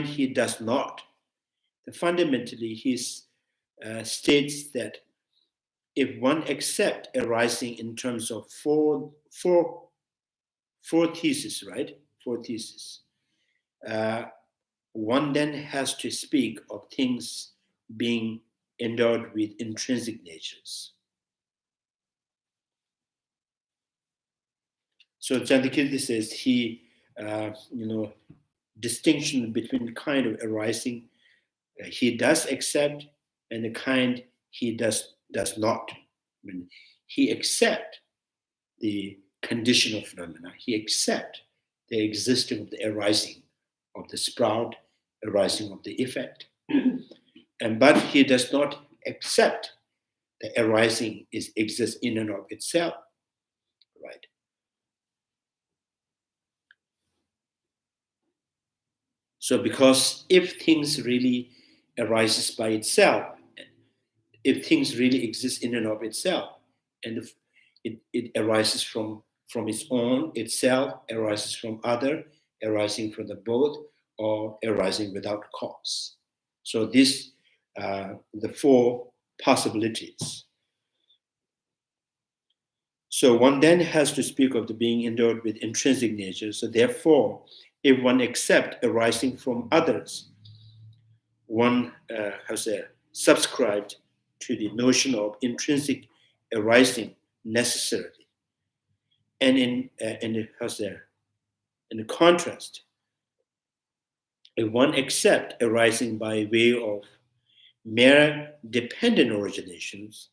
[SPEAKER 3] he does not. Fundamentally, he states that if one accepts arising in terms of four theses, right? Four theses. One then has to speak of things being endowed with intrinsic natures. So Chandrakirti says distinction between the kind of arising he does accept and the kind he does not. I mean, he accepts the conditional phenomena. He accepts the existence of the arising of the sprout, arising of the effect, but he does not accept the arising exists in and of itself, right? So, because if things really arises by itself, if things really exist in and of itself, and if it arises from its own itself, arises from other, arising from the both, or arising without cause. So this, the four possibilities. So one then has to speak of the being endowed with intrinsic nature. So therefore, if one accepts arising from others, one has subscribed to the notion of intrinsic arising necessarily. And in the contrast, if one accepts arising by way of mere dependent originations,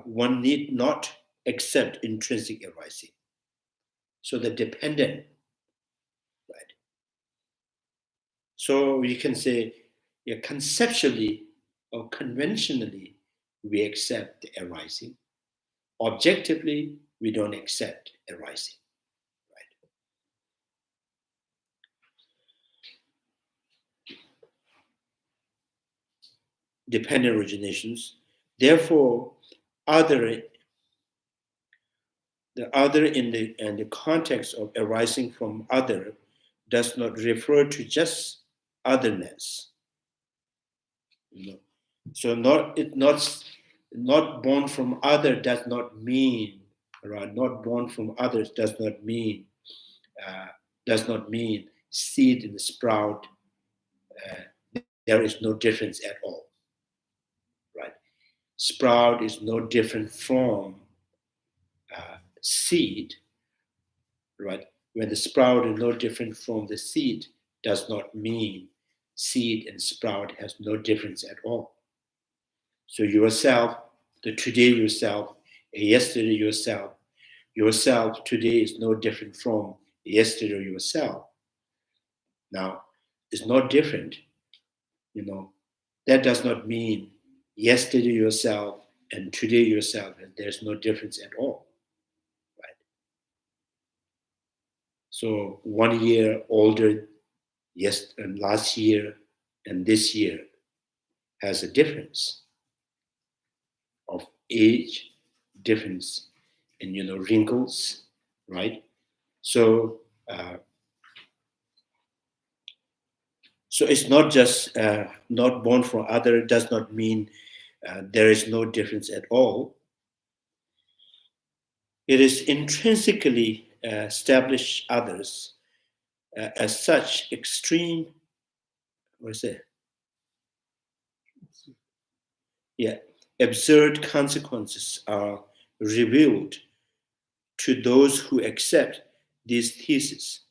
[SPEAKER 3] one need not accept intrinsic arising. So the dependent, right? So we can say, conceptually or conventionally, we accept the arising. Objectively, we don't accept arising, right? Dependent originations. Therefore, the other in the context of arising from other does not refer to just otherness. So not born from other does not mean, right? Not born from others does not mean seed and sprout. There is no difference at all, right? Sprout is no different from seed, right? When the sprout is no different from the seed, does not mean seed and sprout has no difference at all. So yourself, the today yourself, yesterday yourself today is no different from yesterday yourself. Now, it's not different, that does not mean yesterday yourself and today yourself, and there's no difference at all, right? So 1 year older, yes, and last year and this year has a difference of age, difference in wrinkles, right? So so it's not just not born from other does not mean there is no difference at all. It is intrinsically established others as such extreme, absurd consequences are revealed to those who accept these theses.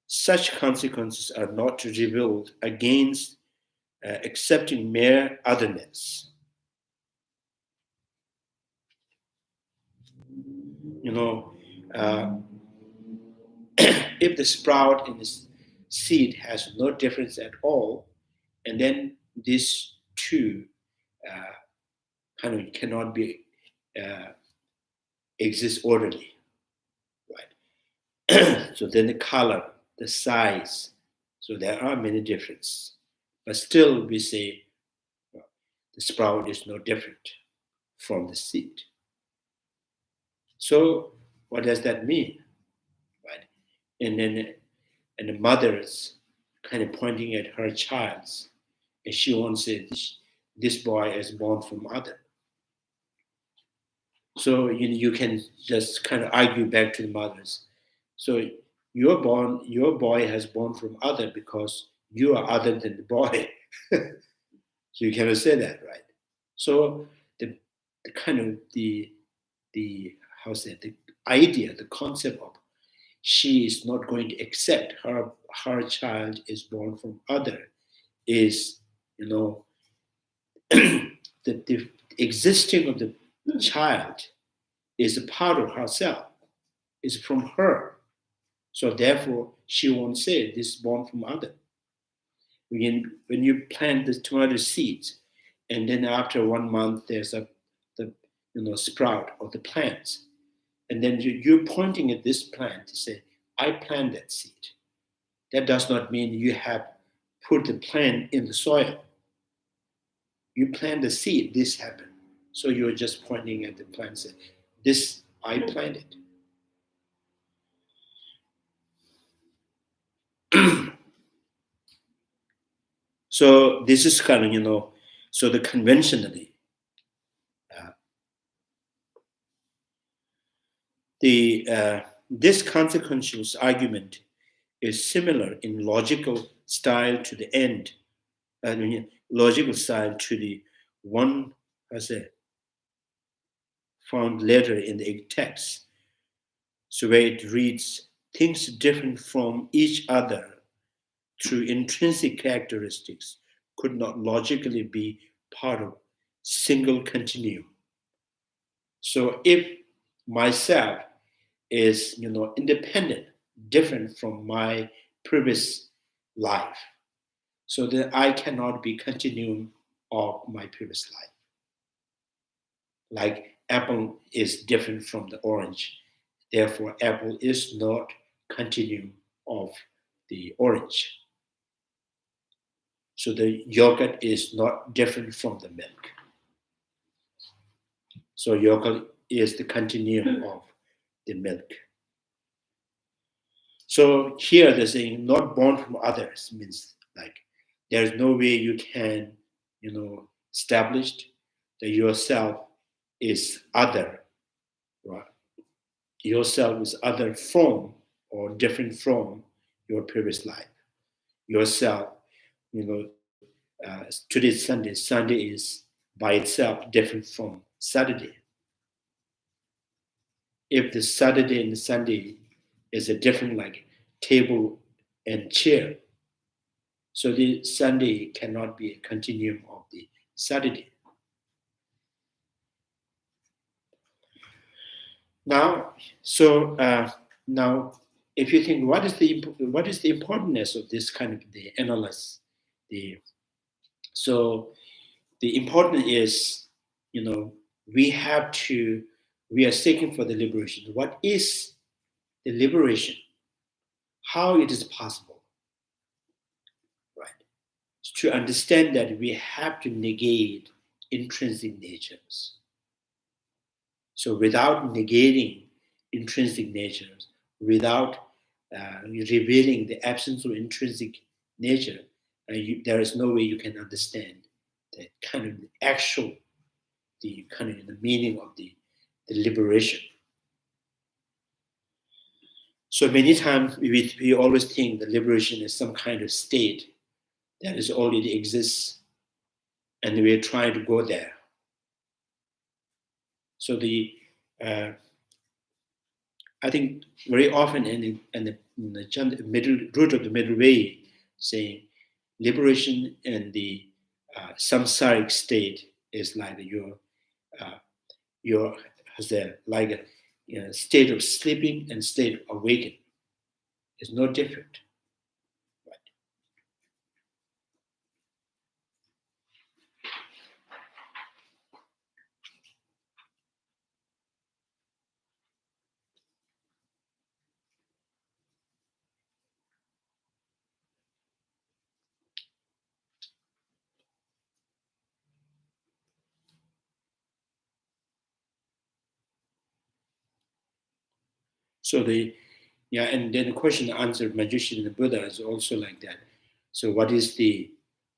[SPEAKER 3] Such consequences are not revealed against accepting mere otherness. If the sprout in the seed has no difference at all, and then these two kind of cannot be exist orderly, right? So then the color, the size. So there are many differences. But still we say the sprout is no different from the seed. So what does that mean? Right? And then and the mother's kind of pointing at her child's, and she wants to say this boy is born from other. So you can just kind of argue back to the mothers. So your boy has born from other because you are other than the boy. So you cannot say that, right? So the kind of the how's that, the idea, the concept of she is not going to accept her child is born from other is, the existing of the child is a part of herself, is from her. So therefore, she won't say this is born from other. When you plant the tomato seeds, and then after 1 month there's the sprout of the plants, and then you're pointing at this plant to say, I plant that seed. That does not mean you have put the plant in the soil. You plant the seed, this happened. So you're just pointing at the plant and say, this I planted. So this is kind of, so the conventionally, this consequential argument is similar in logical style to the end, logical style to the one, as I found later in the text. So where it reads, things different from each other through intrinsic characteristics could not logically be part of single continuum. So if myself is independent, different from my previous life, so that I cannot be continuum of my previous life. Like apple is different from the orange, therefore apple is not continuum of the orange. So the yogurt is not different from the milk. So yogurt is the continuum of the milk. So here they're saying not born from others means like there's no way you can, establish that yourself is other, right? Yourself is other from or different from your previous life. Yourself, today's Sunday. Sunday is by itself different from Saturday. If the Saturday and the Sunday is a different like table and chair, so the Sunday cannot be a continuum of the Saturday. Now, now, if you think what is the importance of this kind of the analysis, so the important is, we are seeking for the liberation. What is the liberation? How it is possible, right? To understand that we have to negate intrinsic natures. So without negating intrinsic natures, without revealing the absence of intrinsic nature, there is no way you can understand the kind of the meaning of the liberation. So many times we always think the liberation is some kind of state that is already exists, and we're trying to go there. So I think very often in the middle root of the middle way, saying liberation in the samsaric state is like your like a state of sleeping and state of awakening. It's no different. Right? So and then the question answered magician and the Buddha is also like that. So what is the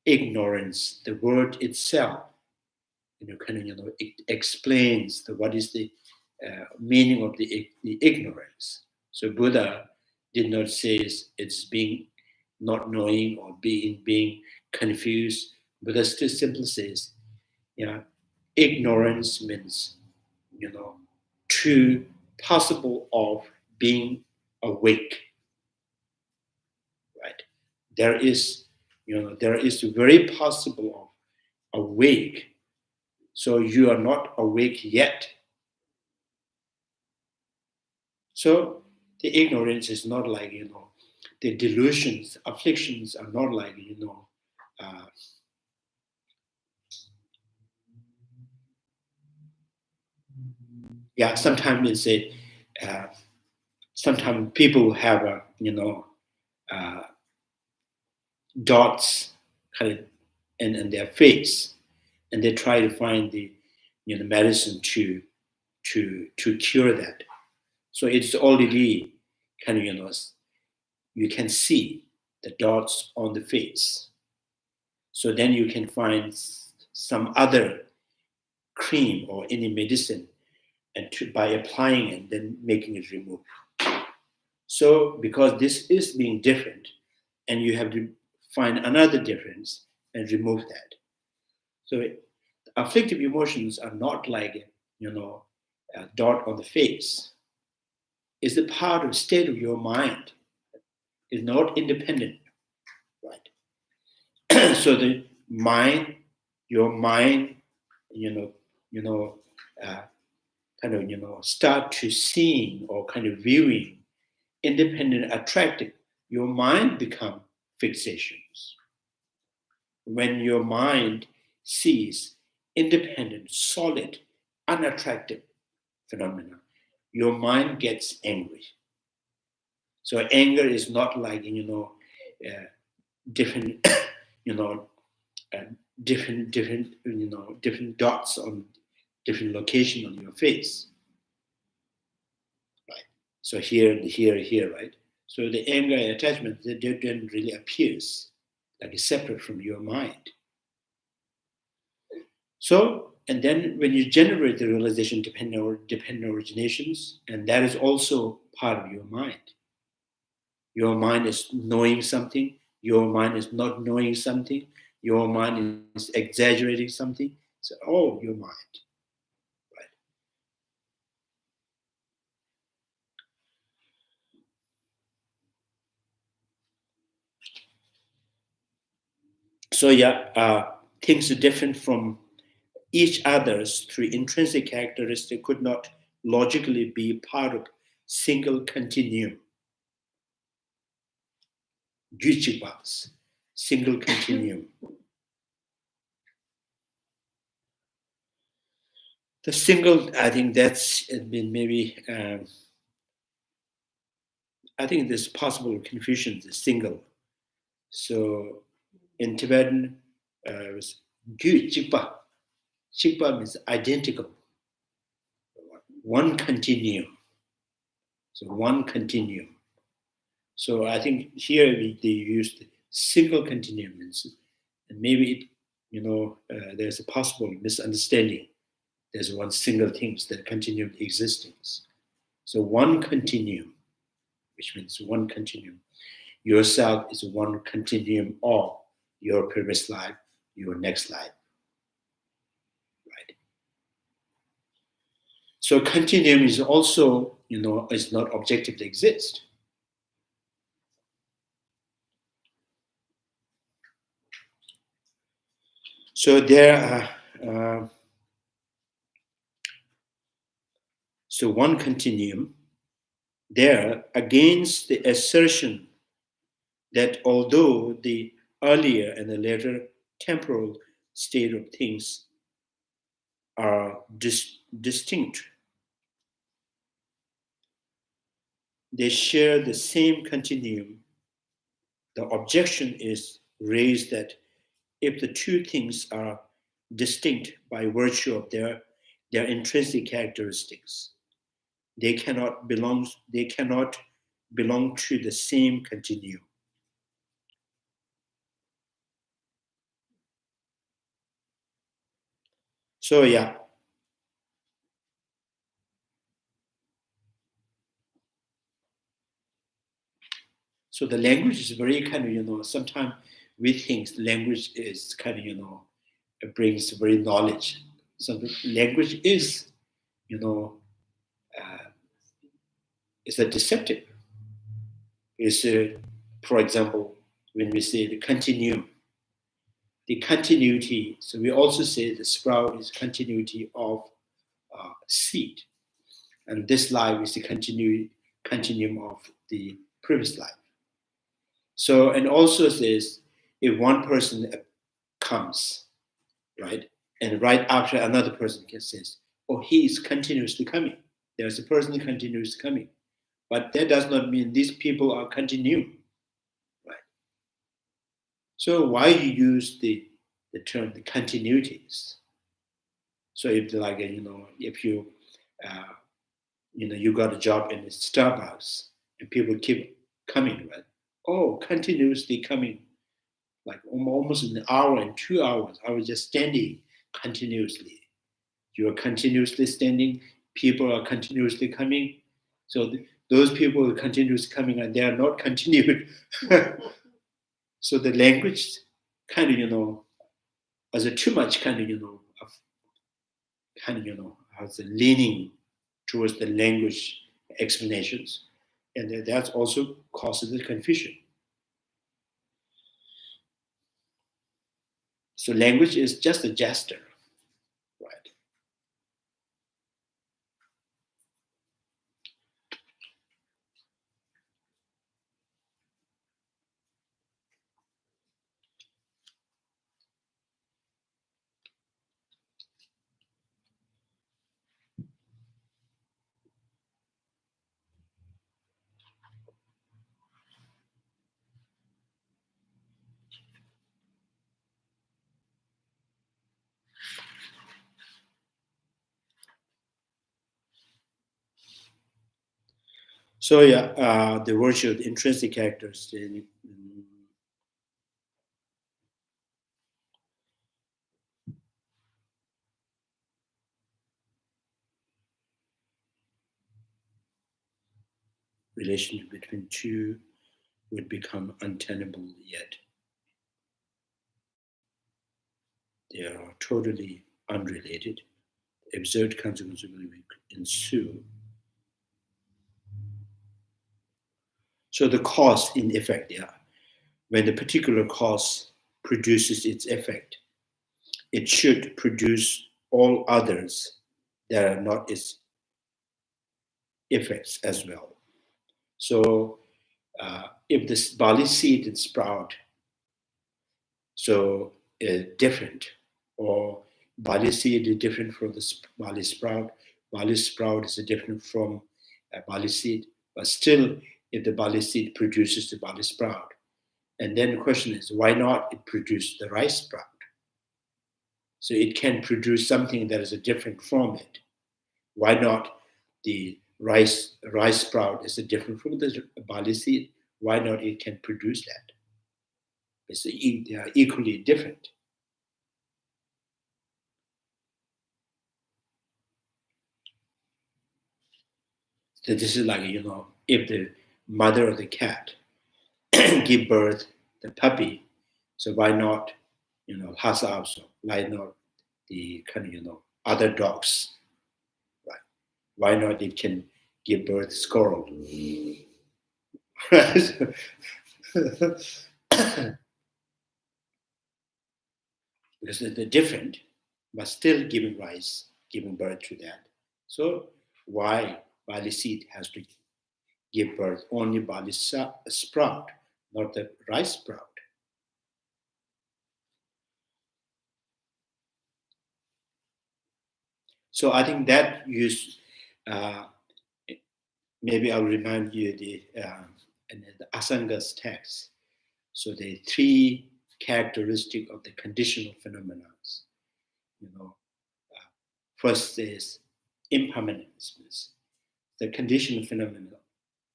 [SPEAKER 3] ignorance? The word itself, it explains what is the meaning of the ignorance. So Buddha did not say it's being not knowing or being confused. Buddha still simply says, ignorance means, too possible of being awake, right? There is very possible of awake. So you are not awake yet. So the ignorance is not like, the delusions, afflictions are not like, sometimes they say, sometimes people have, dots kind of in their face, and they try to find the, medicine to cure that. So it's already kind of, you can see the dots on the face. So then you can find some other cream or any medicine, and by applying it, then making it remove. So because this is being different, and you have to find another difference and remove that. So afflictive emotions are not like, a dot on the face. It's a part of state of your mind. It's not independent, right? So the mind, your mind, start to seeing or kind of viewing independent, attractive. Your mind become fixations. When your mind sees independent, solid, unattractive phenomena, your mind gets angry. So anger is not like, different, different dots on different location on your face, right? So here, right? So the anger and attachment, they don't really appears like it's separate from your mind. So, and then when you generate the realization dependent originations, and that is also part of your mind. Your mind is knowing something, your mind is not knowing something, your mind is exaggerating something. It's all your mind. Right? So things are different from each other's through intrinsic characteristics could not logically be part of single continuum. Gyuchibas, single continuum. The single, I think that's been maybe, I think there's possible confusion, the single. So in Tibetan, it was Gyu Chikpa. Chikpa means identical. One continuum. So one continuum. So I think here they used single continuum, and maybe there's a possible misunderstanding. There's one single thing that continuum existing. So one continuum, which means one continuum. Yourself is one continuum of your previous life, your next life. Right? So continuum is also, is not objectively exist. So there are, so one continuum there against the assertion that although the earlier and the later temporal state of things are distinct, they share the same continuum. The objection is raised that if the two things are distinct by virtue of their intrinsic characteristics, they cannot belong to the same continuum. So yeah. So the language is very kind of, sometimes we think language is kind of, it brings very knowledge. So the language is, it's a deceptive. It's, for example, when we say the continuum, the continuity, so we also say the sprout is continuity of seed. And this life is the continuum of the previous life. So, and also says, if one person comes, right, and right after another person says, oh, he is continuously coming. There's a person continuously coming. But that does not mean these people are continuum, right? So why you use the term the continuities? So if like if you you got a job in Starbucks and people keep coming, right? Oh, continuously coming, like almost an hour and 2 hours. I was just standing continuously. You are continuously standing. People are continuously coming. So those people are continuously coming, and they are not continued. So the language kind of as a too much kind of has a leaning towards the language explanations, and that also causes the confusion. So language is just a gesture, right? So yeah, the virtue of the intrinsic characters in relation between two would become untenable, yet they are totally unrelated. Absurd consequences will ensue. So the cause in effect, yeah, when the particular cause produces its effect, it should produce all others that are not its effects as well. So if this barley seed and sprout, so different, or barley seed is different from the barley sprout is different from barley seed, but still, if the barley seed produces the barley sprout, and then the question is, why not it produce the rice sprout? So it can produce something that is different from it. Why not the rice sprout is different from the barley seed? Why not it can produce that? They are equally different. So this is like, if the mother of the cat give birth the puppy, so why not, Lhasa also, why not the kind of, other dogs, right? Why not it can give birth squirrel? Because they're different, but still giving birth to that. So why barley seed has to give birth only barley sprout, not the rice sprout? So I think that maybe I'll remind you in the Asanga's text. So the three characteristics of the conditional phenomena. First is impermanence. the conditioned phenomena,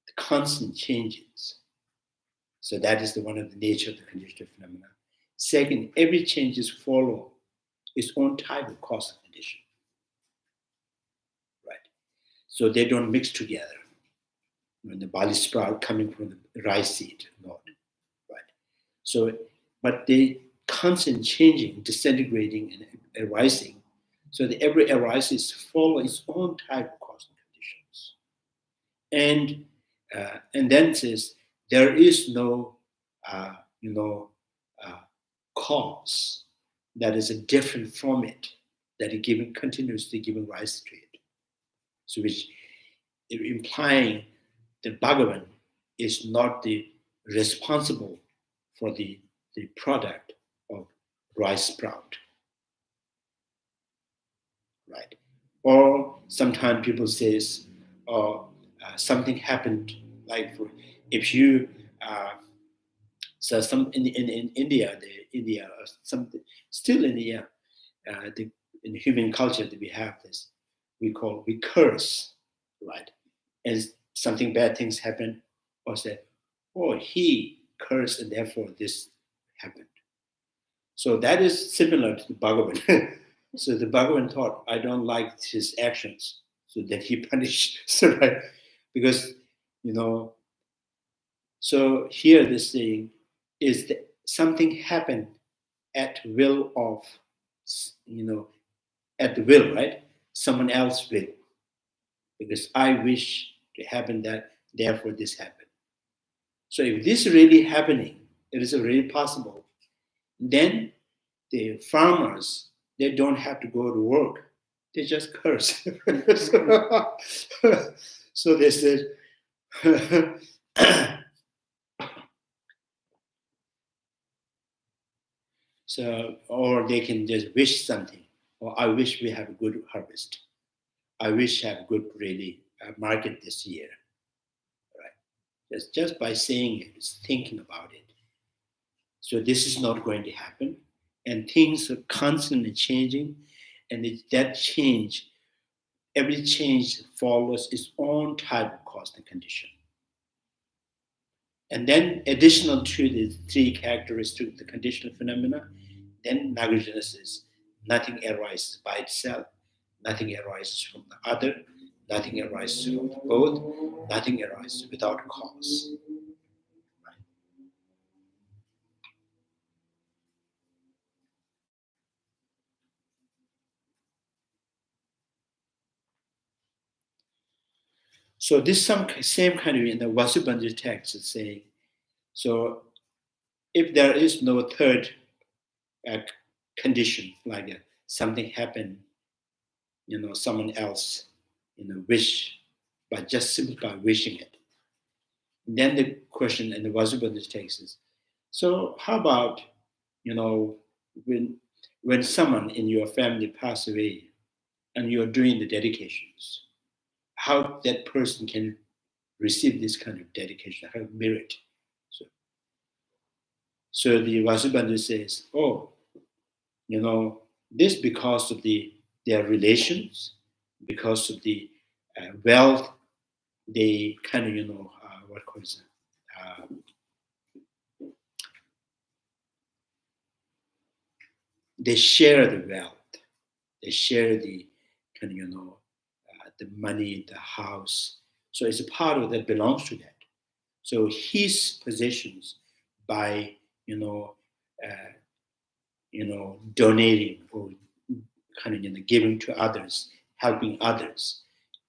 [SPEAKER 3] the constant changes. So that is one of the nature of the conditioned phenomena. Second, every changes follow its own type of cause and condition. Right? So they don't mix together. When the barley sprout coming from the rice seed, not. Right? So, but they constant changing, disintegrating, and arising. So that every arises follow its own type of cause and conditions. And then says there is no cause that is a different from it that is giving continuously giving rise to it. So which implying the Bhagavan is not the responsible for the product of rice sprout. Right? Or sometimes people says, something happened, like if you so some in India, something still in India, in human culture that we have this, we curse, right? As something bad things happen, or say, oh, he cursed and therefore this happened. So that is similar to the Bhagavan. So the Bhagavan thought, I don't like his actions, so that he punished. So right, because so here this thing is that something happened at will of, at the will, right? Someone else will, because I wish to happen that, therefore this happened. So if this is really happening, it is really possible, then the farmers, they don't have to go to work. They just curse. So they said, so, or they can just wish something. Or I wish we have a good harvest. I wish I have a good really market this year. Right? Just by saying it, just thinking about it. So this is not going to happen. And things are constantly changing. And that change, every change follows its own type of cause and condition. And then additional to the three characteristics of the conditional phenomena, then Nagarjuna says, nothing arises by itself, nothing arises from the other, nothing arises from both, nothing arises without cause. Right? So this same kind of in the Vasubandhu text is saying, so if there is no third condition, like something happened, someone else, wish, but just simply by wishing it. Then the question in the Vasubandhu text is, so how about, when someone in your family pass away and you're doing the dedications, how that person can receive this kind of dedication, how merit. So the Vasubandhu says, oh, this because of their relations, because of the wealth, they kind of, what calls it? They share the wealth. They share the kind of, the money, the house. So it's a part of that belongs to that. So his possessions by, donating or kind of, giving to others, helping others,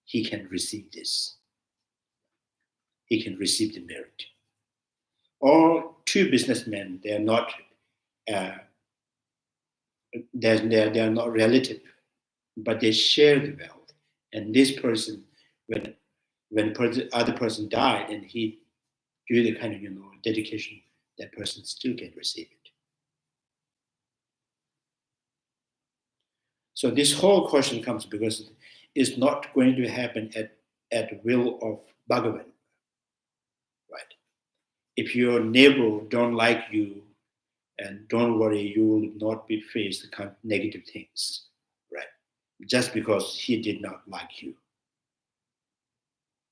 [SPEAKER 3] he can receive this. He can receive the merit. Or two businessmen, they are not they are not relative, but they share the wealth. And this person, when other person died and he do the kind of dedication, that person still can receive it. So this whole question comes because it's not going to happen at will of Bhagavan. Right? If your neighbor don't like you, and don't worry, you will not be faced with negative things, right? Just because he did not like you.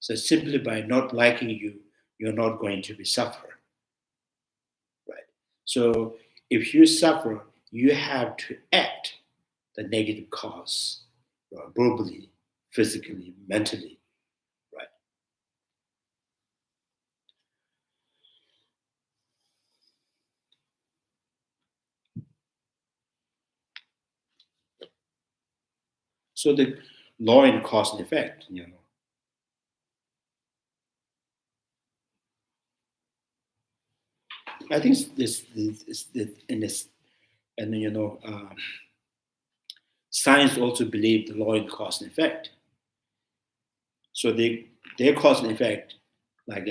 [SPEAKER 3] So simply by not liking you, you're not going to be suffer, right? So if you suffer, you have to act the negative cause, verbally, physically, mentally, right? So the law and cause and effect, I think in this, and science also believe the law and cause and effect. So their cause and effect, like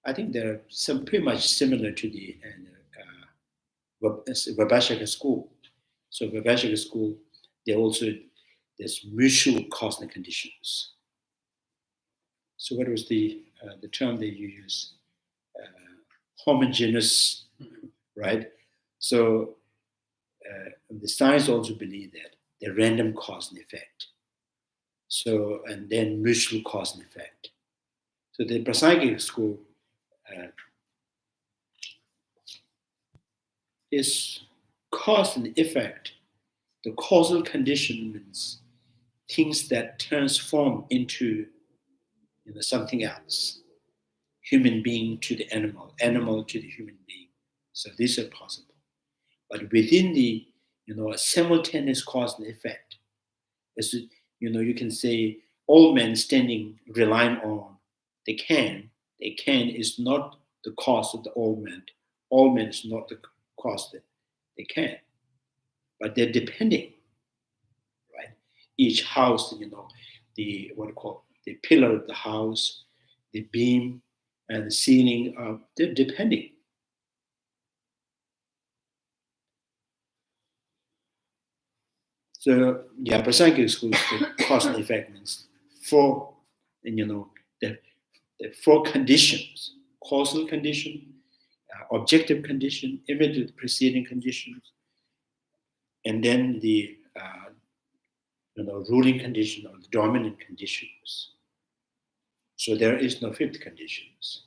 [SPEAKER 3] I think they're some pretty much similar to the Vibhashaka school. So Vibhashaka school, there's mutual cause and conditions. So what was the term they use? Homogeneous, right? So the science also believe that the random cause and effect. So and then mutual cause and effect. So the Prasangika school is cause and effect. The causal condition means things that transform into something else. Human being to the animal, animal to the human being. So these are possible. But within the simultaneous cause and effect, as you can say all men standing relying on the can is not the cause of the all men. All men is not the cause that they can. But they're depending, right? Each house, the the pillar of the house, the beam, and the ceiling, they're depending. So yeah, Prasangika school, the cause and effect means four, and the four conditions: causal condition, objective condition, immediate preceding conditions, and then the ruling condition or the dominant conditions. So there is no fifth conditions.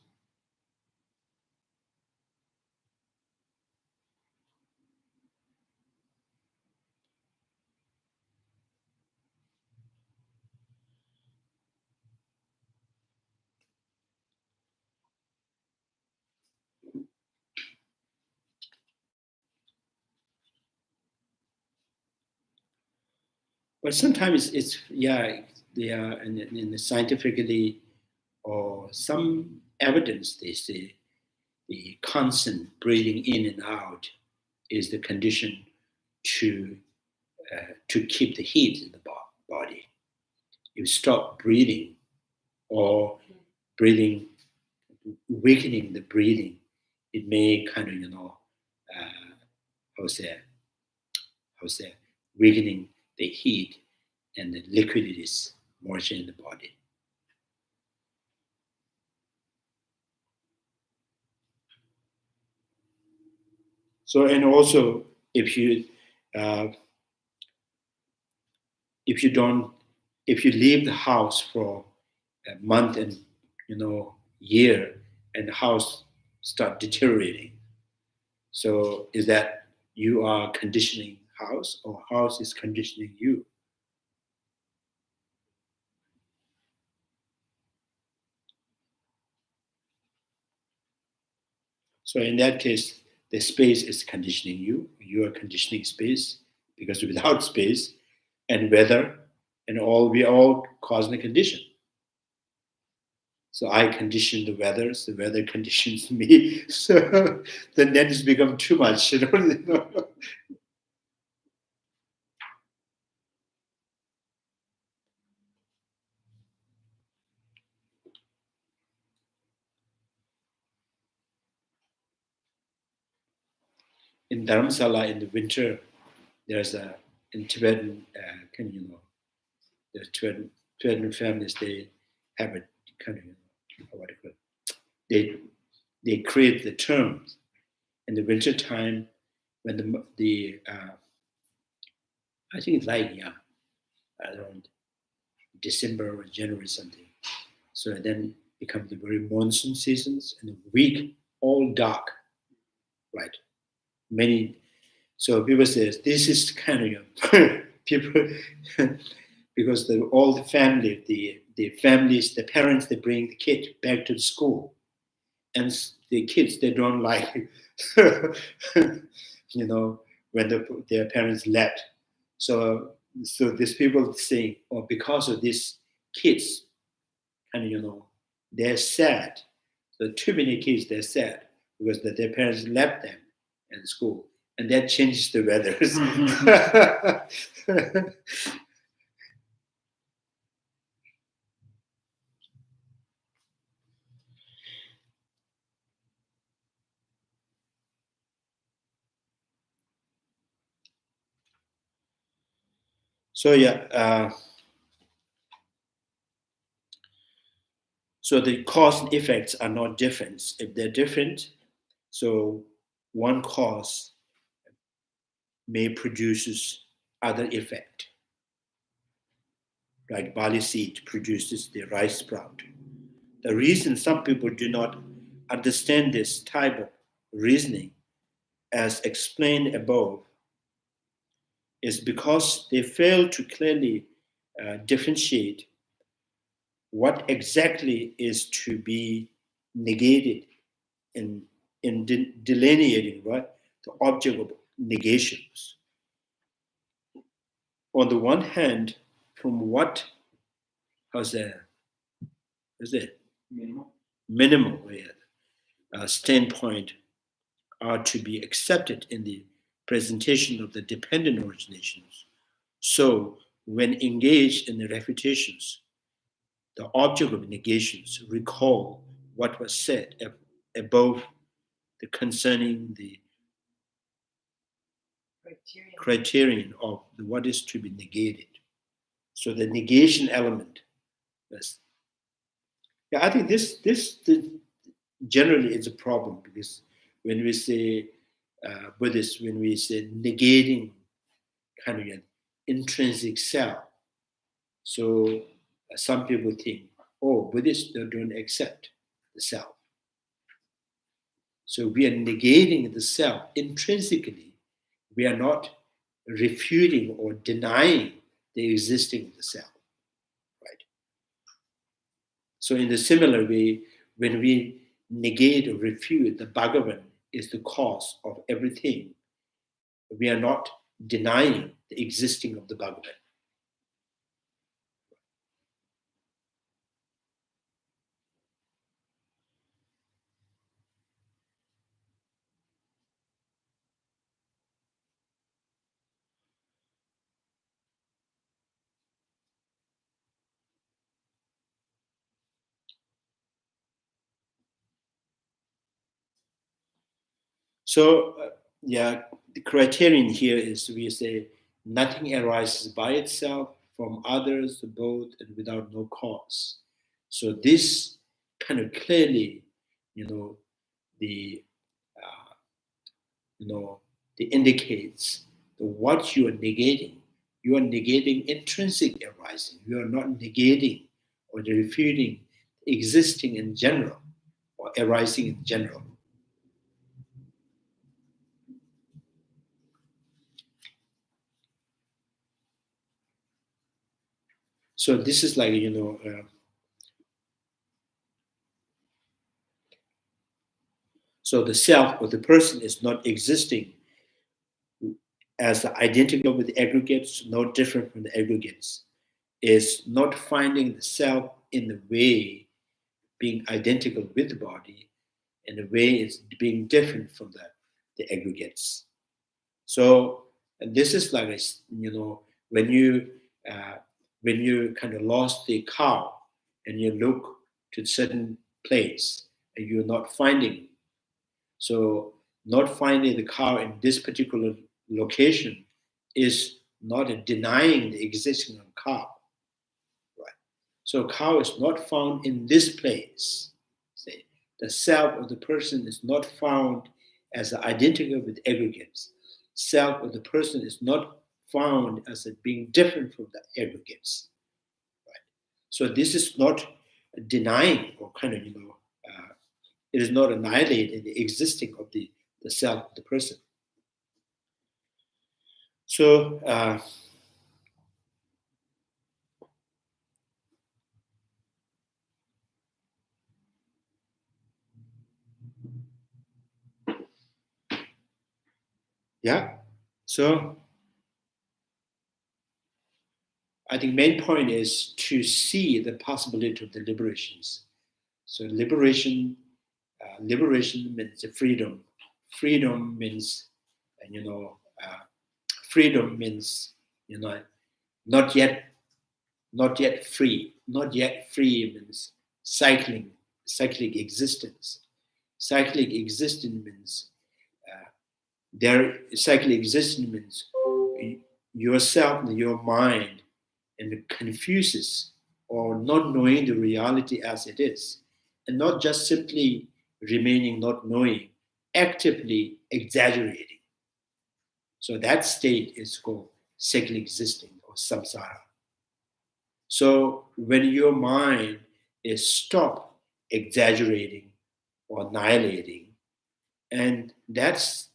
[SPEAKER 3] But sometimes it's they are in the scientifically or some evidence they say the constant breathing in and out is the condition to keep the heat in the body. You stop breathing or breathing, weakening the breathing, it may kind of how say weakening the heat and the liquidities moisture in the body. So and also if you leave the house for a month and year and the house start deteriorating, so is that you are conditioning house or house is conditioning you? So in that case, the space is conditioning you. You are conditioning space because without space and weather and all, we are all causing a condition. So I condition the weather conditions me. So then it's become too much. In Dharamsala in the winter, there's in Tibetan, there's Tibetan families, they have a kind of, what do you call it? They create the terms in the winter time when the I think it's like around December or January something. So then become the very monsoon seasons, and the week all dark, right? Many. So people say this is kind of people because all the family, the families, the parents, they bring the kid back to the school, and the kids they don't like, when their parents left. So these people say, oh, because of these kids, and they're sad. So too many kids they're sad because their parents left them in school, and that changes the weather. So so the cause and effects are not different. If they're different, so one cause may produces other effect. Like barley seed produces the rice sprout. The reason some people do not understand this type of reasoning, as explained above, is because they fail to clearly differentiate what exactly is to be negated in delineating, right, the object of negations. On the one hand, from what is it minimal standpoint are to be accepted in the presentation of the dependent originations. So when engaged in the refutations, the object of negations recall what was said above concerning the criterion of what is to be negated. So the negation element is, I think this generally is a problem, because when we say Buddhists, when we say negating kind of an intrinsic self, so some people think, oh, Buddhists don't accept the self. So we are negating the self intrinsically. We are not refuting or denying the existing of the self, right? So in the similar way, when we negate or refute the Bhagavan is the cause of everything, we are not denying the existing of the Bhagavan. So, the criterion here is we say nothing arises by itself, from others, both, and without no cause. So this kind of clearly, the it indicates what you are negating. You are negating intrinsic arising. You are not negating or refuting existing in general or arising in general. So this is like, so the self or the person is not existing as identical with the aggregates, no different from the aggregates, is not finding the self in the way being identical with the body, and the way is being different from the aggregates. So, and this is like, when you kind of lost the cow and you look to a certain place and you're not finding it. So not finding the cow in this particular location is not a denying the existence of cow, right? So cow is not found in this place. Say the self of the person is not found as identical with aggregates. Self of the person is not found as being different from the aggregates, right? So this is not denying or it is not annihilating the existing of the self, the person. So yeah, so I think main point is to see the possibility of the liberations. So liberation means freedom. Freedom means, freedom means, not yet free. Not yet free means cyclic existence. Cyclic existence means cyclic existence means yourself and your mind and confuses or not knowing the reality as it is, and not just simply remaining not knowing, actively exaggerating. So that state is called cyclic existing or samsara. So when your mind is stopped exaggerating or annihilating, and that's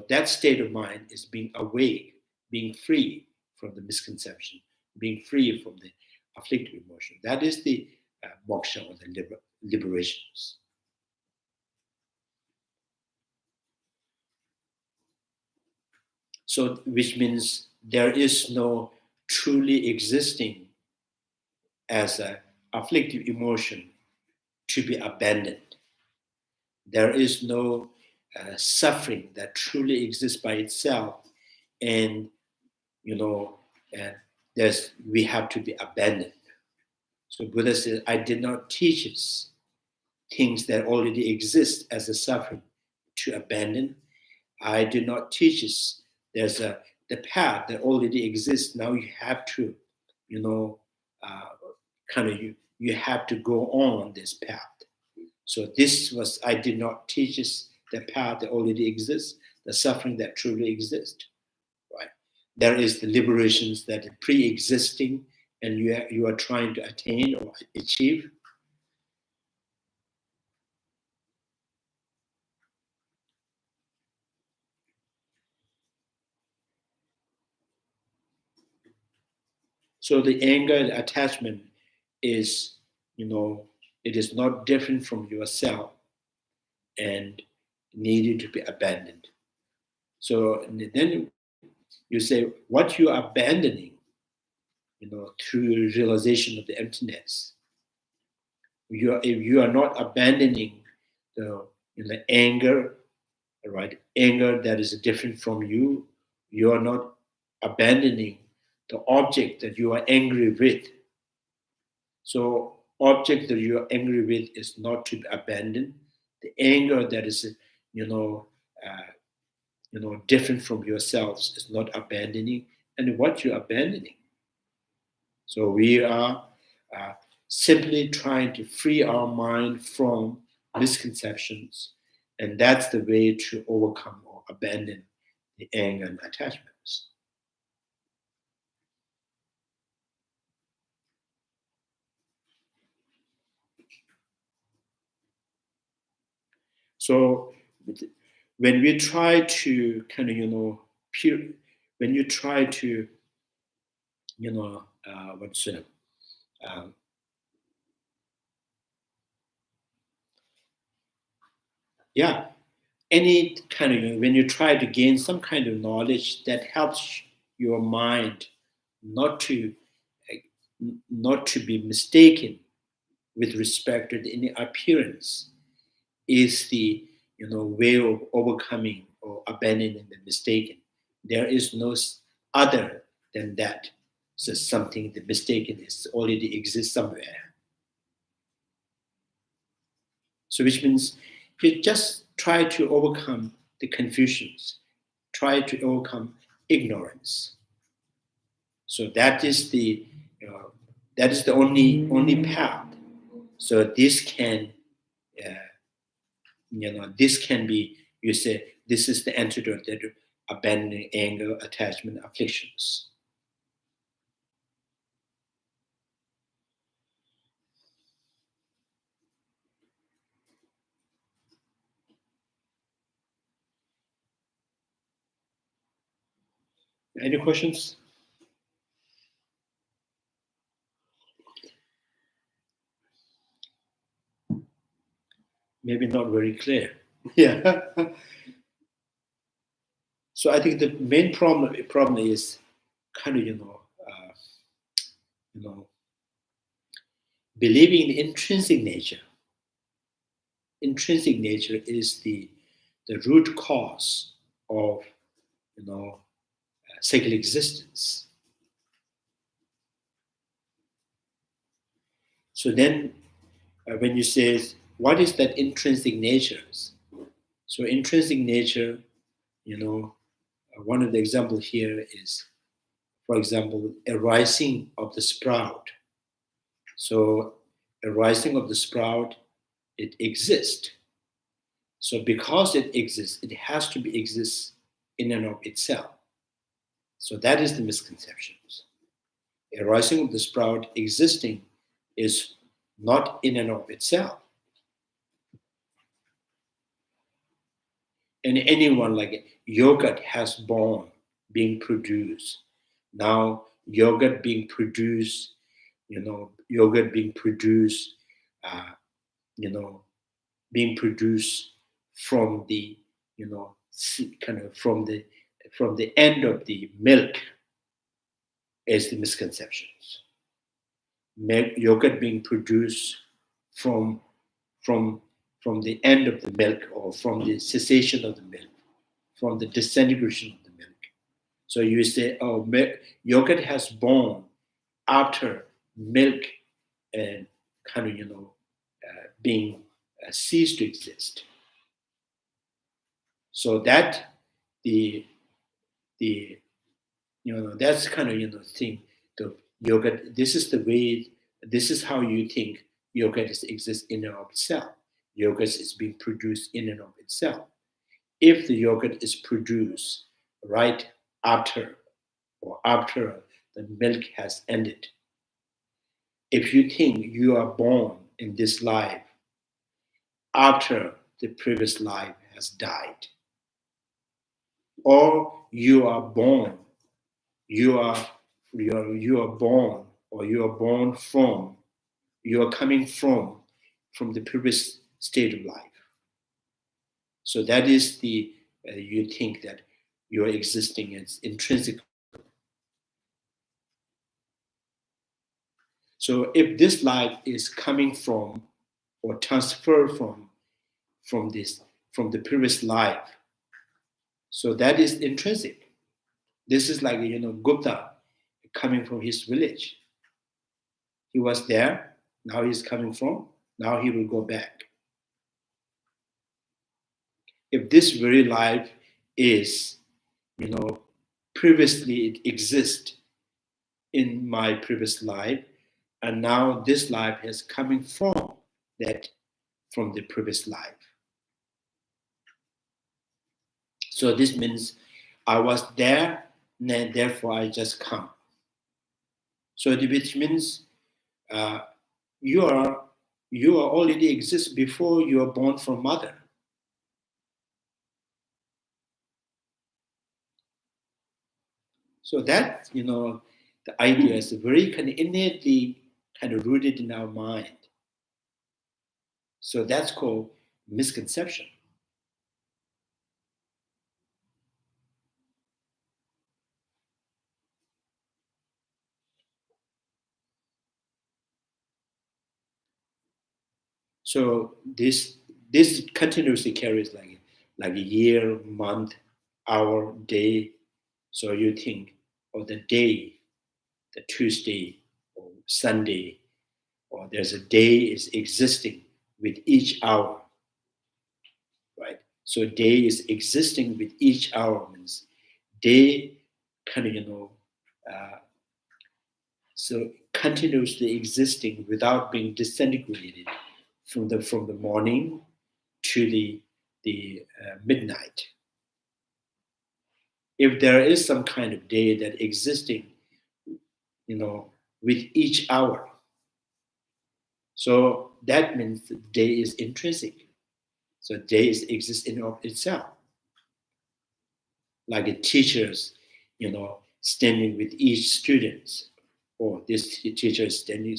[SPEAKER 3] that state of mind is being awake, being free from the misconception, being free from the afflictive emotion. That is the moksha or the liberations. So, which means there is no truly existing as an afflictive emotion to be abandoned. There is no suffering that truly exists by itself, and we have to be abandoned. So Buddha says, I did not teach us things that already exist as a suffering to abandon. I did not teach us there's the path that already exists. Now you have to, you have to go on this path. So I did not teach us the path that already exists, the suffering that truly exists, right? There is the liberations that are pre-existing and you are trying to attain or achieve. So the anger and attachment is, it is not different from yourself and needed to be abandoned. So then you say, what you are abandoning, through realization of the emptiness. If you are not abandoning the anger, right? Anger that is different from you, you are not abandoning the object that you are angry with. So object that you are angry with is not to be abandoned. The anger that is, different from yourselves is not abandoning. And what you're abandoning. So we are simply trying to free our mind from misconceptions, and that's the way to overcome or abandon the anger and attachments. So when we try to when you try to, any kind of, when you try to gain some kind of knowledge that helps your mind not to be mistaken with respect to any appearance, is the way of overcoming or abandoning the mistaken. There is no other than that. So something the mistaken is already exists somewhere. So which means you just try to overcome the confusions, try to overcome ignorance. So that is the only path. So this can this can be, you say, this is the antidote to abandoning anger, attachment, afflictions. Any questions? Maybe not very clear. Yeah. So I think the main problem is kind of believing in intrinsic nature. Intrinsic nature is the root cause of cyclic existence. So then, when you say, what is that intrinsic nature? So intrinsic nature, one of the examples here is, for example, a rising of the sprout. So a rising of the sprout, it exists. So because it exists, it has to be exist in and of itself. So that is the misconceptions. A rising of the sprout existing is not in and of itself. And anyone like yogurt has born, being produced. Now yogurt being produced, yogurt being produced, being produced from the, kind of from the end of the milk is the misconceptions. Yogurt being produced from the end of the milk, or from the cessation of the milk, from the disintegration of the milk. So you say, oh, yogurt has born after milk and kind of being ceased to exist. So that that's kind of thing. The yogurt. This is the way. This is how you think yogurt exists in and of itself. Yogurt is being produced in and of itself. If the yogurt is produced right after the milk has ended, if you think you are born in this life after the previous life has died, or you are born from, you are coming from the previous state of life. So that is the, you think that you are existing as intrinsic. So if this life is coming from or transferred from the previous life, so that is intrinsic. This is like, Gupta coming from his village. He was there, now he's coming from, now he will go back. If this very life is, previously it exists in my previous life, and now this life is coming from the previous life. So this means I was there, and therefore I just come. So which means you are already exist before you are born from mother. So that, the idea is very kind of innately kind of rooted in our mind. So that's called misconception. So this continuously carries like a year, month, hour, day. So you think of the day, the Tuesday or Sunday, or there's a day is existing with each hour, right? So day is existing with each hour means day kind of so continuously existing without being disintegrated from the morning to the midnight. If there is some kind of day that existing, with each hour, so that means the day is intrinsic. So day exists in of itself. Like a teachers, standing with each student. Or this teacher is standing,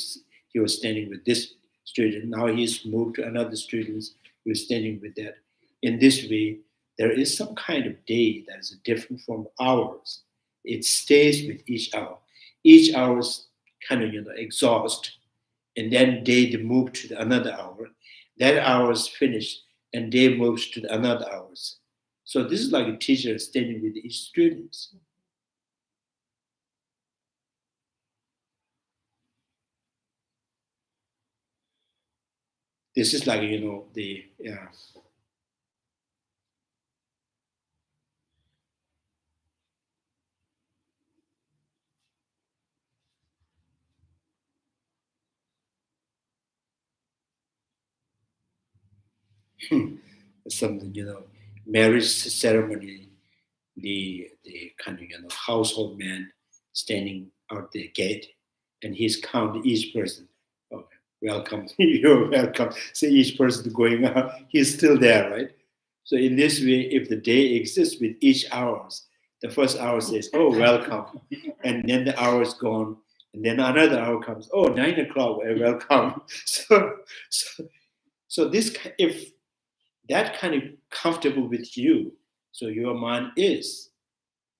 [SPEAKER 3] he was standing with this student. Now he's moved to another student who is standing with that. In this way, there is some kind of day that is different from hours. It stays with each hour. Each hour is kind of exhaust, and then day they move to another hour. That hour is finished, and day moves to another hours. So this is like a teacher standing with each student. This is like the something marriage ceremony. The kind of household man standing out the gate, and he's counting each person. Okay, welcome, you're welcome. So each person going out, he's still there, right? So in this way, if the day exists with each hours, the first hour says, "Oh, welcome," and then the hour is gone, and then another hour comes. Oh, 9 o'clock, welcome. So this, if that kind of comfortable with you, so your mind is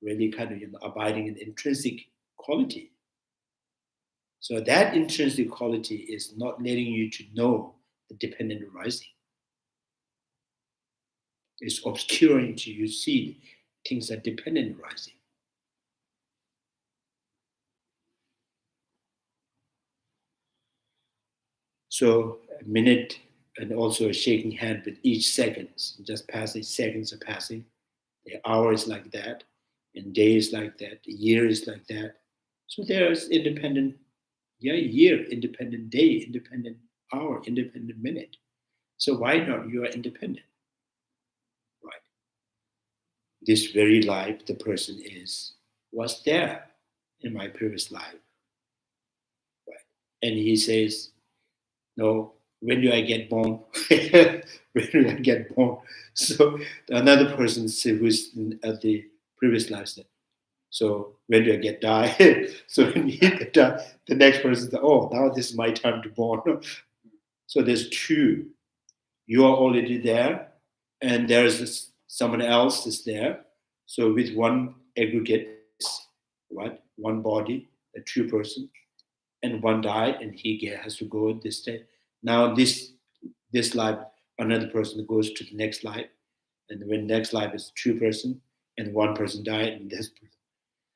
[SPEAKER 3] really kind of abiding in intrinsic quality. So that intrinsic quality is not letting you to know the dependent arising. It's obscuring to you see things are dependent arising. So a minute and also a shaking hand with each seconds, just passing, seconds are passing. The hour is like that, and day is like that, the year is like that. So there's independent year, independent day, independent hour, independent minute. So why not? You are independent, right? This very life the person was there in my previous life, right? And he says, no, when do I get born? When do I get born? So another person who's at the previous life said, so when do I get die? So when you get die, the next person says, oh, now this is my time to born. So there's two. You are already there, and there's someone else is there. So with one aggregate, what? One body, a true person, and one died, and he has to go in this state. Now this life, another person goes to the next life, and when next life is a true person, and one person died, and this person.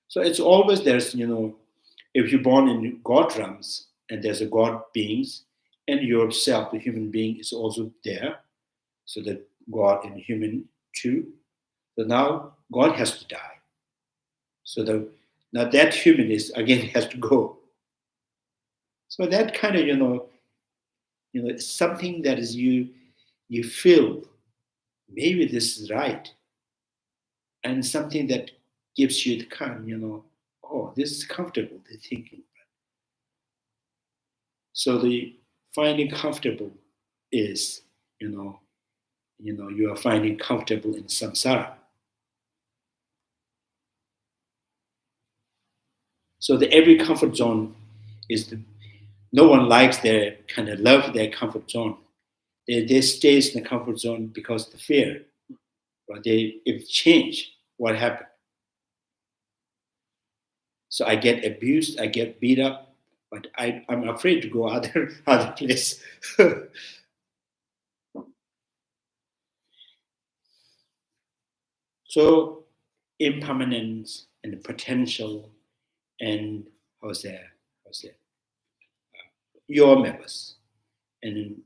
[SPEAKER 3] So it's always there's if you're born in God realms, and there's a God beings, and yourself, the human being, is also there. So that God and human too. So now God has to die. So now that human is again has to go. So that kind of it's something that is you feel maybe this is right, and something that gives you the kind oh, this is comfortable. The thinking. So the finding comfortable is you are finding comfortable in samsara. So the every comfort zone is no one likes their kind of love their comfort zone. They stays in the comfort zone because of the fear. But if change, what happened? So I get abused, I get beat up, but I'm afraid to go other place. So impermanence and potential and how's that? Your members and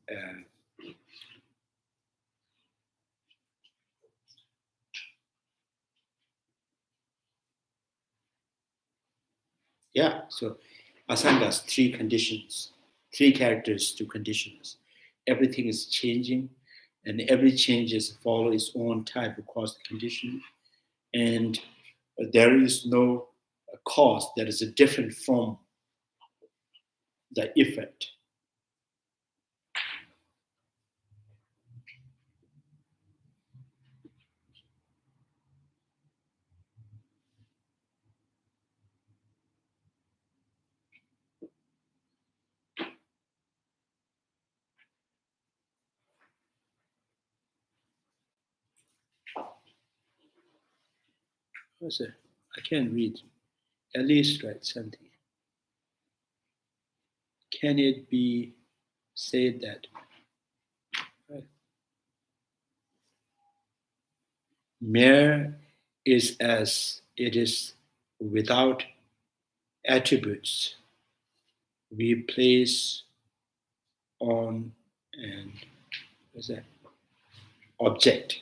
[SPEAKER 3] yeah. So Asanga's three conditions, three characters, two conditions. Everything is changing, and every changes follow its own type of cause condition, and there is no cause that is different from the effect. I can't read. At least write something. Can it be said that mere is as it is without attributes we place on an object?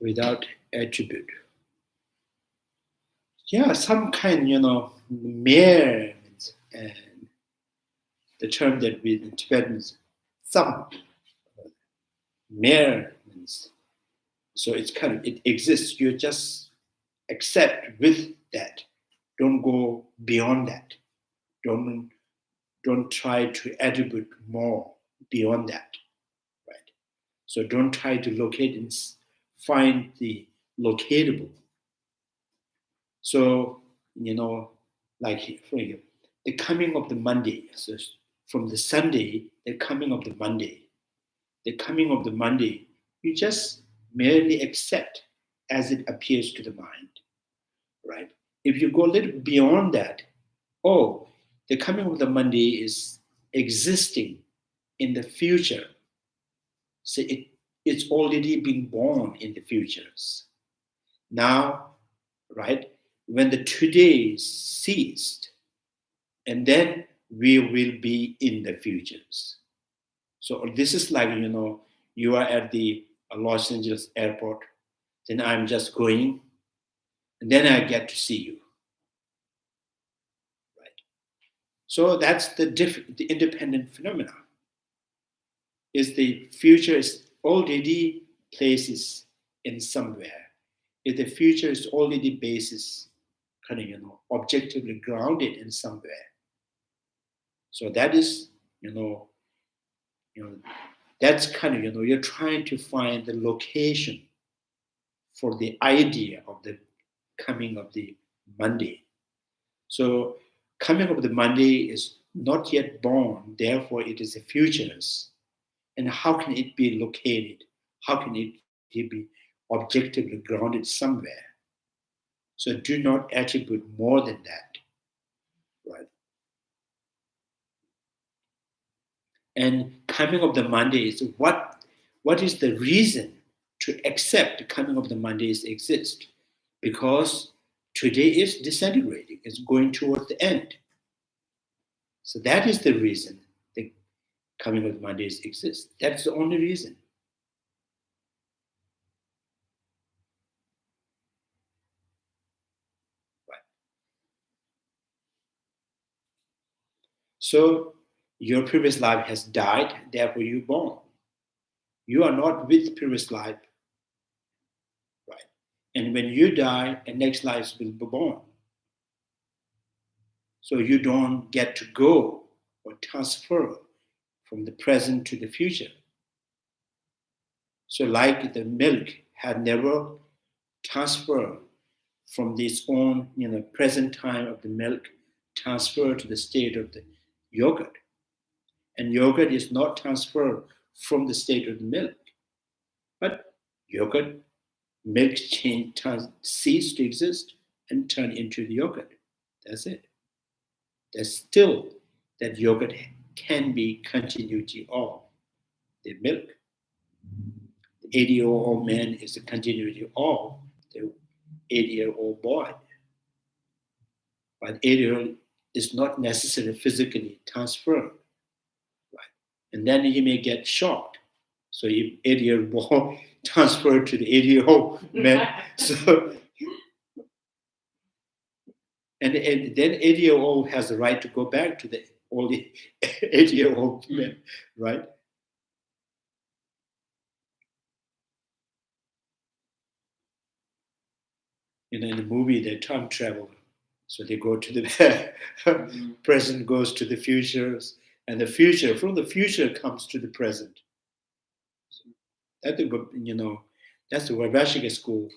[SPEAKER 3] Without attribute. Yeah, some kind, mere, and the term that we in Tibetan is some. Mere means, so it's kind of, it exists. You just accept with that. Don't go beyond that. Don't try to attribute more beyond that, right? So don't try to locate and find the locatable. So, like for example, the coming of the Monday. So from the Sunday, the coming of the Monday. The coming of the Monday, you just merely accept as it appears to the mind, right? If you go a little beyond that, the coming of the Monday is existing in the future. So it's already been born in the futures. Now, right, when the today ceased, and then we will be in the futures. So this is like, you are at the Los Angeles airport, then I'm just going, and then I get to see you. Right? So that's the independent phenomena. Is the future is already places in somewhere. If the future is already basis, kind of, objectively grounded in somewhere. So that is, that's kind of, you're trying to find the location for the idea of the coming of the Monday. So coming of the Monday is not yet born, therefore it is the futures. And how can it be located? How can it be objectively grounded somewhere? So do not attribute more than that, right? And coming of the Monday is what is the reason to accept the coming of the Mondays exist? Because today is disintegrating, it's going towards the end. So that is the reason the coming of the Mondays exist. That's the only reason. Right. So your previous life has died, therefore you're born. You are not with previous life. Right. And when you die, the next life will be born. So you don't get to go or transfer from the present to the future. So like the milk had never transferred from its own, present time of the milk, transferred to the state of the yogurt. And yogurt is not transferred from the state of the milk. But yogurt, milk cease to exist and turn into the yogurt. That's it. There's still that yogurt can be continuity of the milk. The 80-year-old man is the continuity of the 80-year-old boy. But 80-year-old is not necessarily physically transferred. Right? And then he may get shocked. So if 80-year-old boy transferred to the 80-year-old man, so and then 80-year-old has the right to go back to the old 80-year-old man, right? In the movie, they time travel. So they go to the present, goes to the futures, and the future, from the future comes to the present. That's the Vaibhashika school,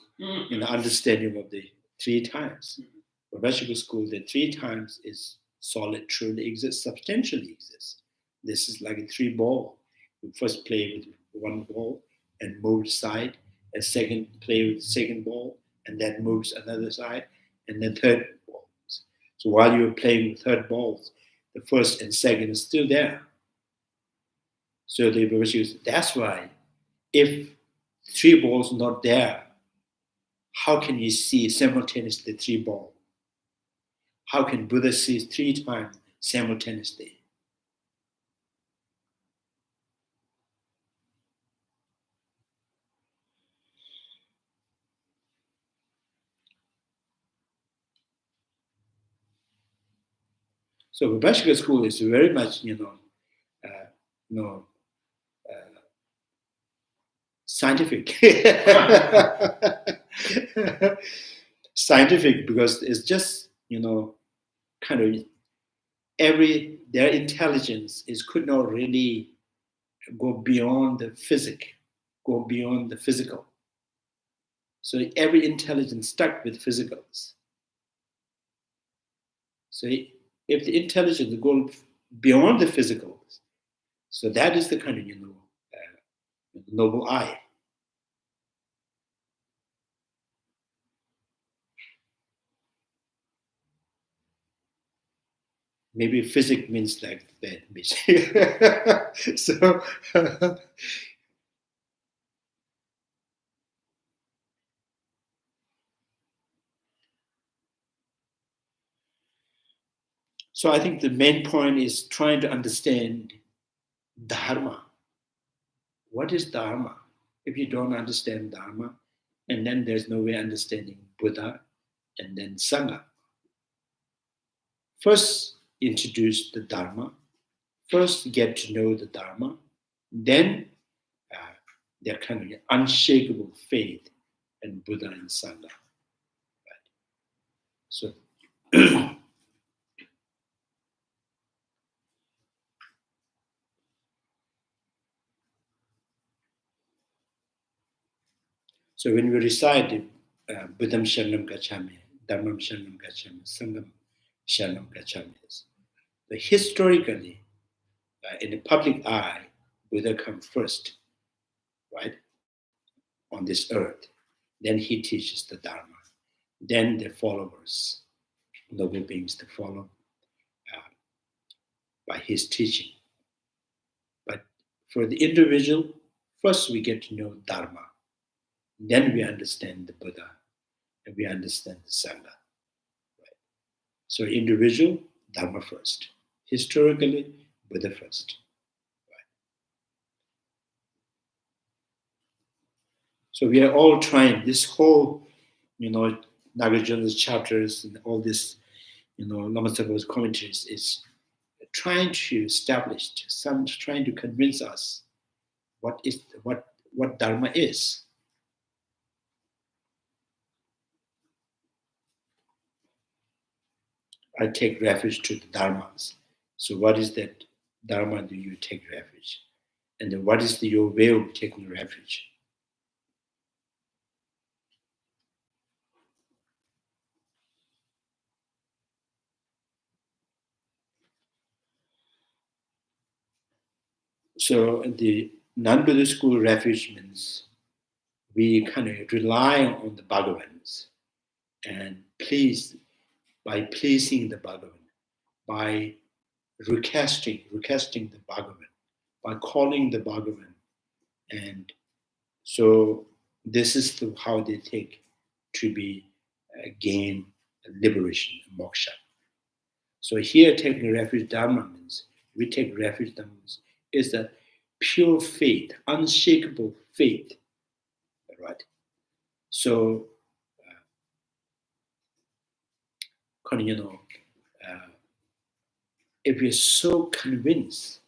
[SPEAKER 3] understanding of the three times. Vaibhashika school, the three times is solid, truly exists, substantially exists. This is like a three ball. You first play with one ball and move side, a second play with the second ball, and then moves another side, and then third ball. So while you're playing with third balls, the first and second is still there. So the virtues, that's why if three balls not there, how can you see simultaneously three balls? How can Buddha see 3 times simultaneously? So Vipassana school is very much, scientific. Scientific because it's just, kind of their intelligence could not really go beyond the physical. So every intelligence stuck with physicals. So if the intelligence goes beyond the physicals, so that is the kind of noble eye. Maybe physics means like that. So so I think the main point is trying to understand Dharma. What is Dharma? If you don't understand Dharma, and then there's no way understanding Buddha and then Sangha. First, introduce the Dharma. First, get to know the Dharma. Then, their kind of unshakable faith in Buddha and Sangha. Right? So, so when we recite Buddham Sharanam Gacchami, Dhammam Sharanam Gacchami, Sangham Sharanam Gacchami, but historically, in the public eye, Buddha comes first, right, on this earth. Then he teaches the Dharma. Then the followers, noble beings, to follow by his teaching. But for the individual, first we get to know Dharma. Then we understand the Buddha and we understand the Sangha. Right? So individual, Dharma first. Historically, Buddha first. Right? So we are all trying this whole, Nagarjuna's chapters and all this, Lama Tsongkapha's commentaries is trying to establish, trying to convince us what Dharma is. I take refuge to the Dharmas. So what is that Dharma do you take refuge? And then what is your way of taking refuge? So the non-Buddhist school refuge means we kind of rely on the Bhagavans and by pleasing the Bhagavan, by requesting the Bhagavan, by calling the Bhagavan. And so this is how they take to be gain liberation, moksha. So here taking refuge Dharma means, we take refuge Dharma means, is a pure faith, unshakable faith, right? So, if we're so convinced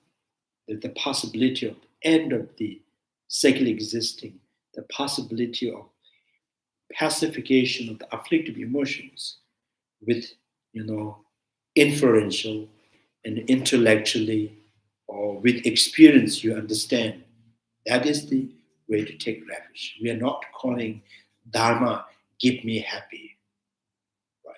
[SPEAKER 3] that the possibility of end of the cycle existing, the possibility of pacification of the afflictive emotions with, inferential and intellectually or with experience you understand, that is the way to take refuge. We are not calling Dharma, give me happy. Right?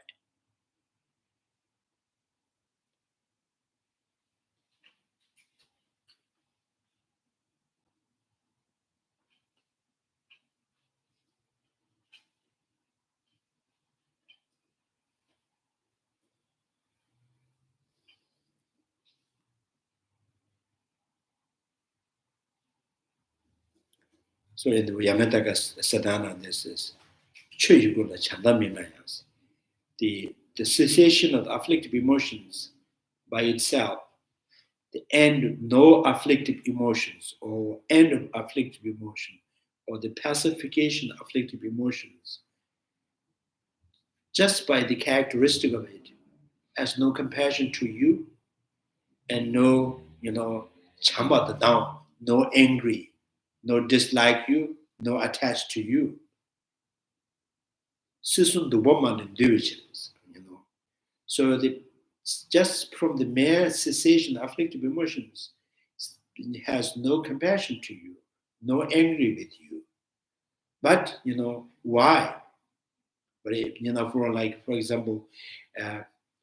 [SPEAKER 3] So in the Yamataka Sadhana, this is Chuyugula Chandamimayas. The cessation of afflictive emotions by itself, the end of no afflictive emotions, or end of afflictive emotion, or the pacification of afflictive emotions, just by the characteristic of it, has no compassion to you, and no, chamba the down, no angry, no dislike you, no attached to you. Susun the woman in divisions, So just from the mere cessation of afflictive emotions, it has no compassion to you, no angry with you. But why? But for example,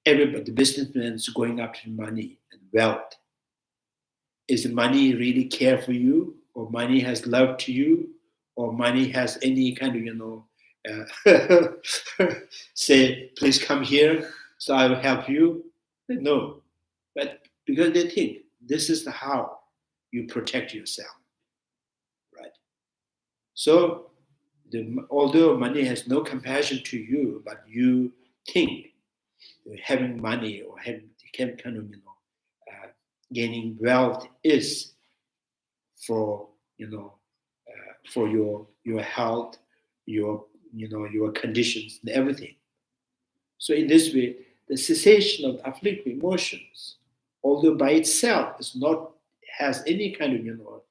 [SPEAKER 3] everybody, the businessman is going after money and wealth. Is money really care for you, or money has love to you, or money has any kind of say, please come here, so I will help you? No, but because they think this is how you protect yourself, right? So, although money has no compassion to you, but you think having money or having kind of gaining wealth is for for your health, your conditions and everything. So in this way, the cessation of afflictive emotions, although by itself is not has any kind of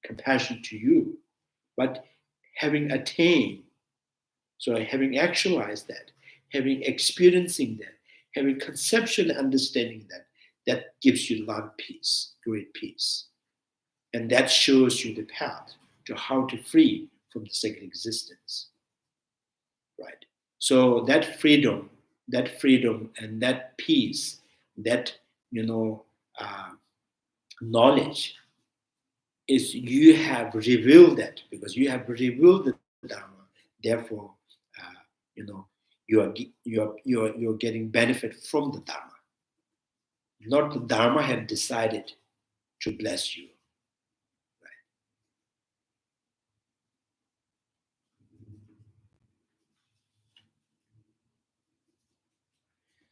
[SPEAKER 3] compassion to you, but having attained, so having actualized that, having experiencing that, having conceptual understanding that gives you a lot of peace, great peace. And that shows you the path to how to free from the second existence. Right? So that freedom and that peace, that knowledge is you have revealed that, because you have revealed the Dharma. Therefore, you're getting benefit from the Dharma. Not the Dharma had decided to bless you.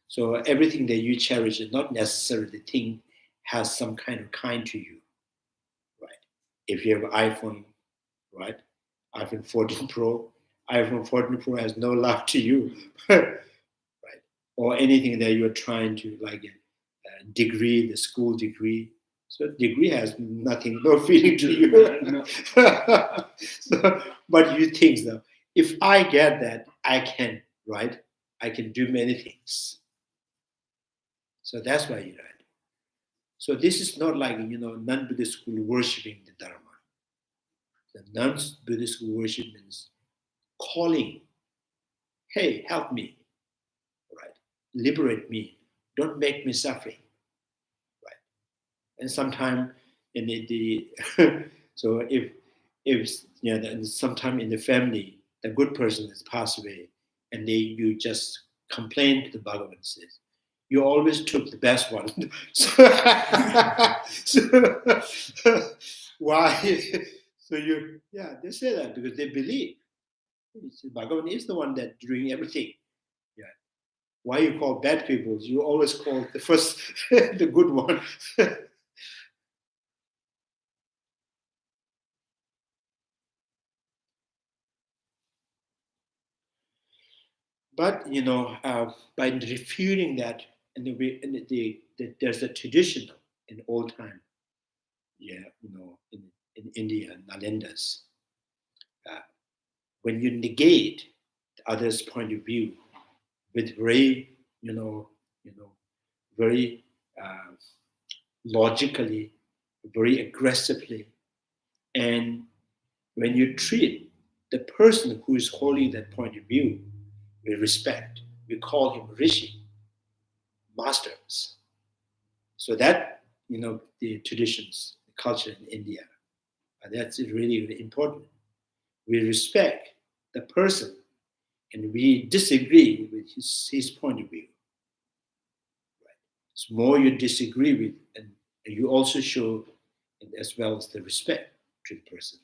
[SPEAKER 3] So everything that you cherish is not necessarily the thing has some kind of kind to you, right? If you have an iPhone, right? iPhone 14 Pro, iPhone 14 Pro has no love to you, right? Or anything that you're trying to like a degree, the school degree. So degree has nothing, no feeling to you. So, but you think though, if I get that, I can, right? I can do many things. So that's why you write. So this is not like non-Buddhist school worshiping the Dharma. The non-Buddhist school worship means calling, hey, help me, right? Liberate me. Don't make me suffering, right? And sometimes in the so if sometime in the family the good person has passed away, and you just complain to the Bhagavan and says, you always took the best one. so why? So they say that because they believe Bhagavan is the one that doing everything. Yeah. Why you call bad people? You always call the first, the good one. But by refuting that, and there's a tradition in old time, in India, Nalendas, when you negate the other's point of view with very, very logically, very aggressively, and when you treat the person who is holding that point of view with respect, we call him rishi, masters. So that, the traditions, the culture in India, that's really, really important. We respect the person and we disagree with his point of view. Right? So more you disagree with, and you also show, as well as the respect to the person.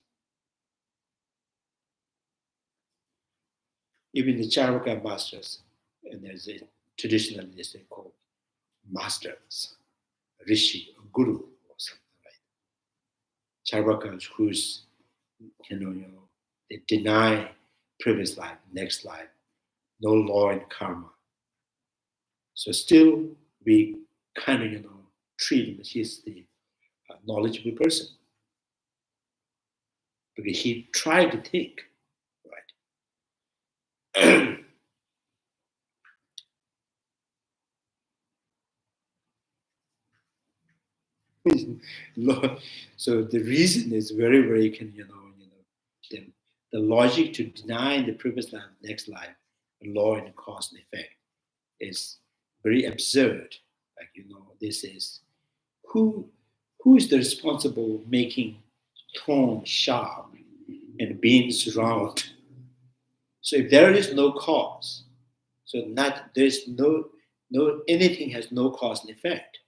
[SPEAKER 3] even the Charvaka masters, and there's a traditionally they call masters, rishi, or guru, or something like Charvakas who's, they deny previous life, next life, no law and karma. So still we kind of, treat him as he's the knowledgeable person. Because he tried to think, right? So the reason is very, very, the logic to deny the previous life, next life, law and cause and effect is very absurd. Like, this is who is the responsible making thorn sharp and beams round? So if there is no cause, so there's no anything has no cause and effect.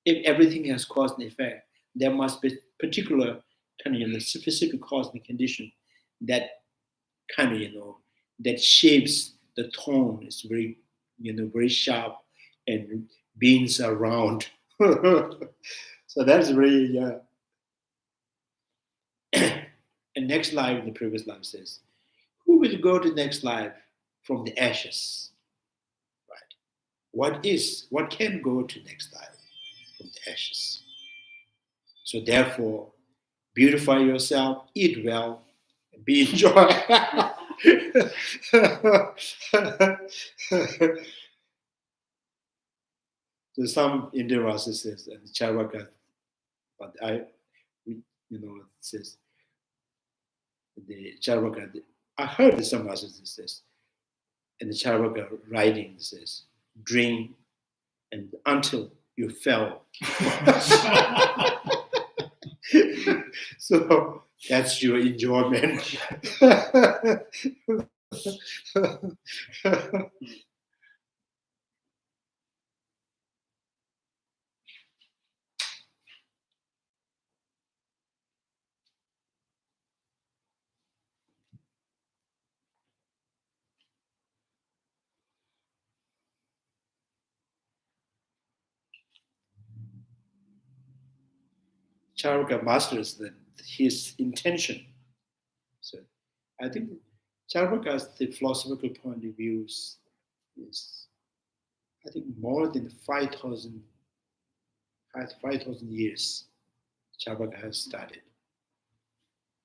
[SPEAKER 3] If everything has cause and effect, there must be particular kind of specific cause and condition that kind of that shapes the tone is very very sharp and beams are round. So that's very and next life in the previous life says, who will go to next life from the ashes? Right? What can go to next life from the ashes? So therefore, beautify yourself, eat well, be enjoy. So some Indian Rasa says, and Charvaka, but it says the Charvaka. I heard some Rasa says, and the Charvaka writing says, drink and until you fell. So that's your enjoyment. Charvaka masters his intention. So I think Charvaka's the philosophical point of view is I think more than 5,000 years Charvaka has studied.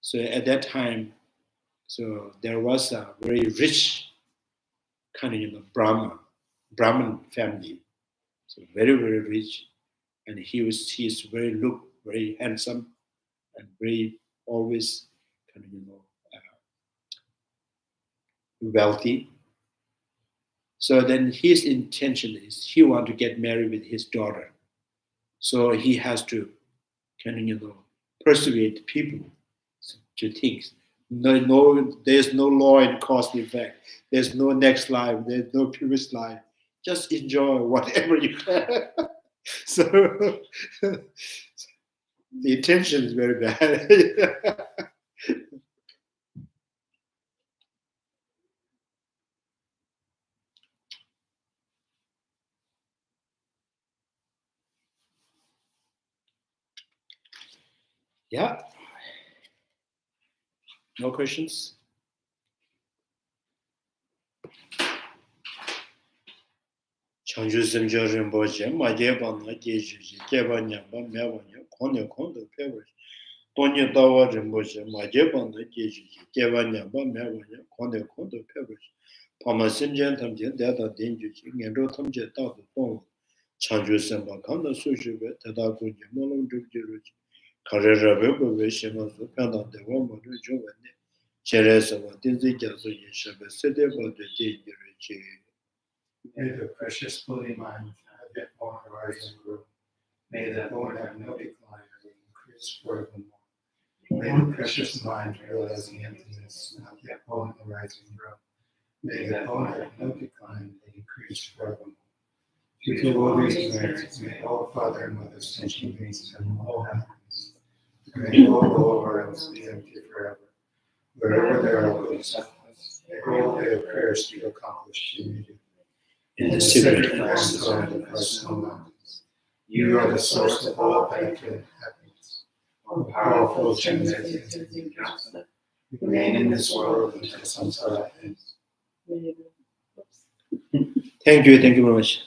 [SPEAKER 3] So at that time, so there was a very rich kind of Brahmin family, so very, very rich, and he is very handsome and very always kind of wealthy. So then his intention is he want to get married with his daughter. So he has to kind of persuade people to think. No, there's no law and cause and effect. There's no next life. There's no previous life. Just enjoy whatever you can. So the intention is very bad. Yeah. No questions? Chanju Simjo Rinpoche, Majeba Nageji, Keba Nyamba, Mevanya, Kondo, Pevers, Tonya Dawa Rinpoche, Majeba Nageji, Keba Nyamba, Mevanya, Kondo, Pevers, Pama Simjan Tamjan, Data Dinjuji, Nendo Tamja Data Pong, Chanju Simba, Kanda Sushi, Tada Kunja, Molon Dukjiruji, Karera Webo Veshima, Panda, the Woman, Jovane, Cheresava, Dinzi Jazo, Yeshaba, Sedeva, the Dinjuji.
[SPEAKER 2] May the precious holy mind have yet more horizon grow. May that Lord have no decline or increase forevermore. May the precious mind realizing emptiness not yet born horizon grow. May that Lord have no decline or increase forevermore. Due to all these merits, may all Father and Mother sentient beings have all happiness. May all lower realms be empty forever. Wherever there are Bodhisattvas, may all their prayer appears to accomplish immediately.
[SPEAKER 3] in the secret
[SPEAKER 2] lands of the personal mountains. You are the source of all benefit and happiness. O powerful Chandrakirti, remain in this world until samsara ends.
[SPEAKER 3] Thank you very much.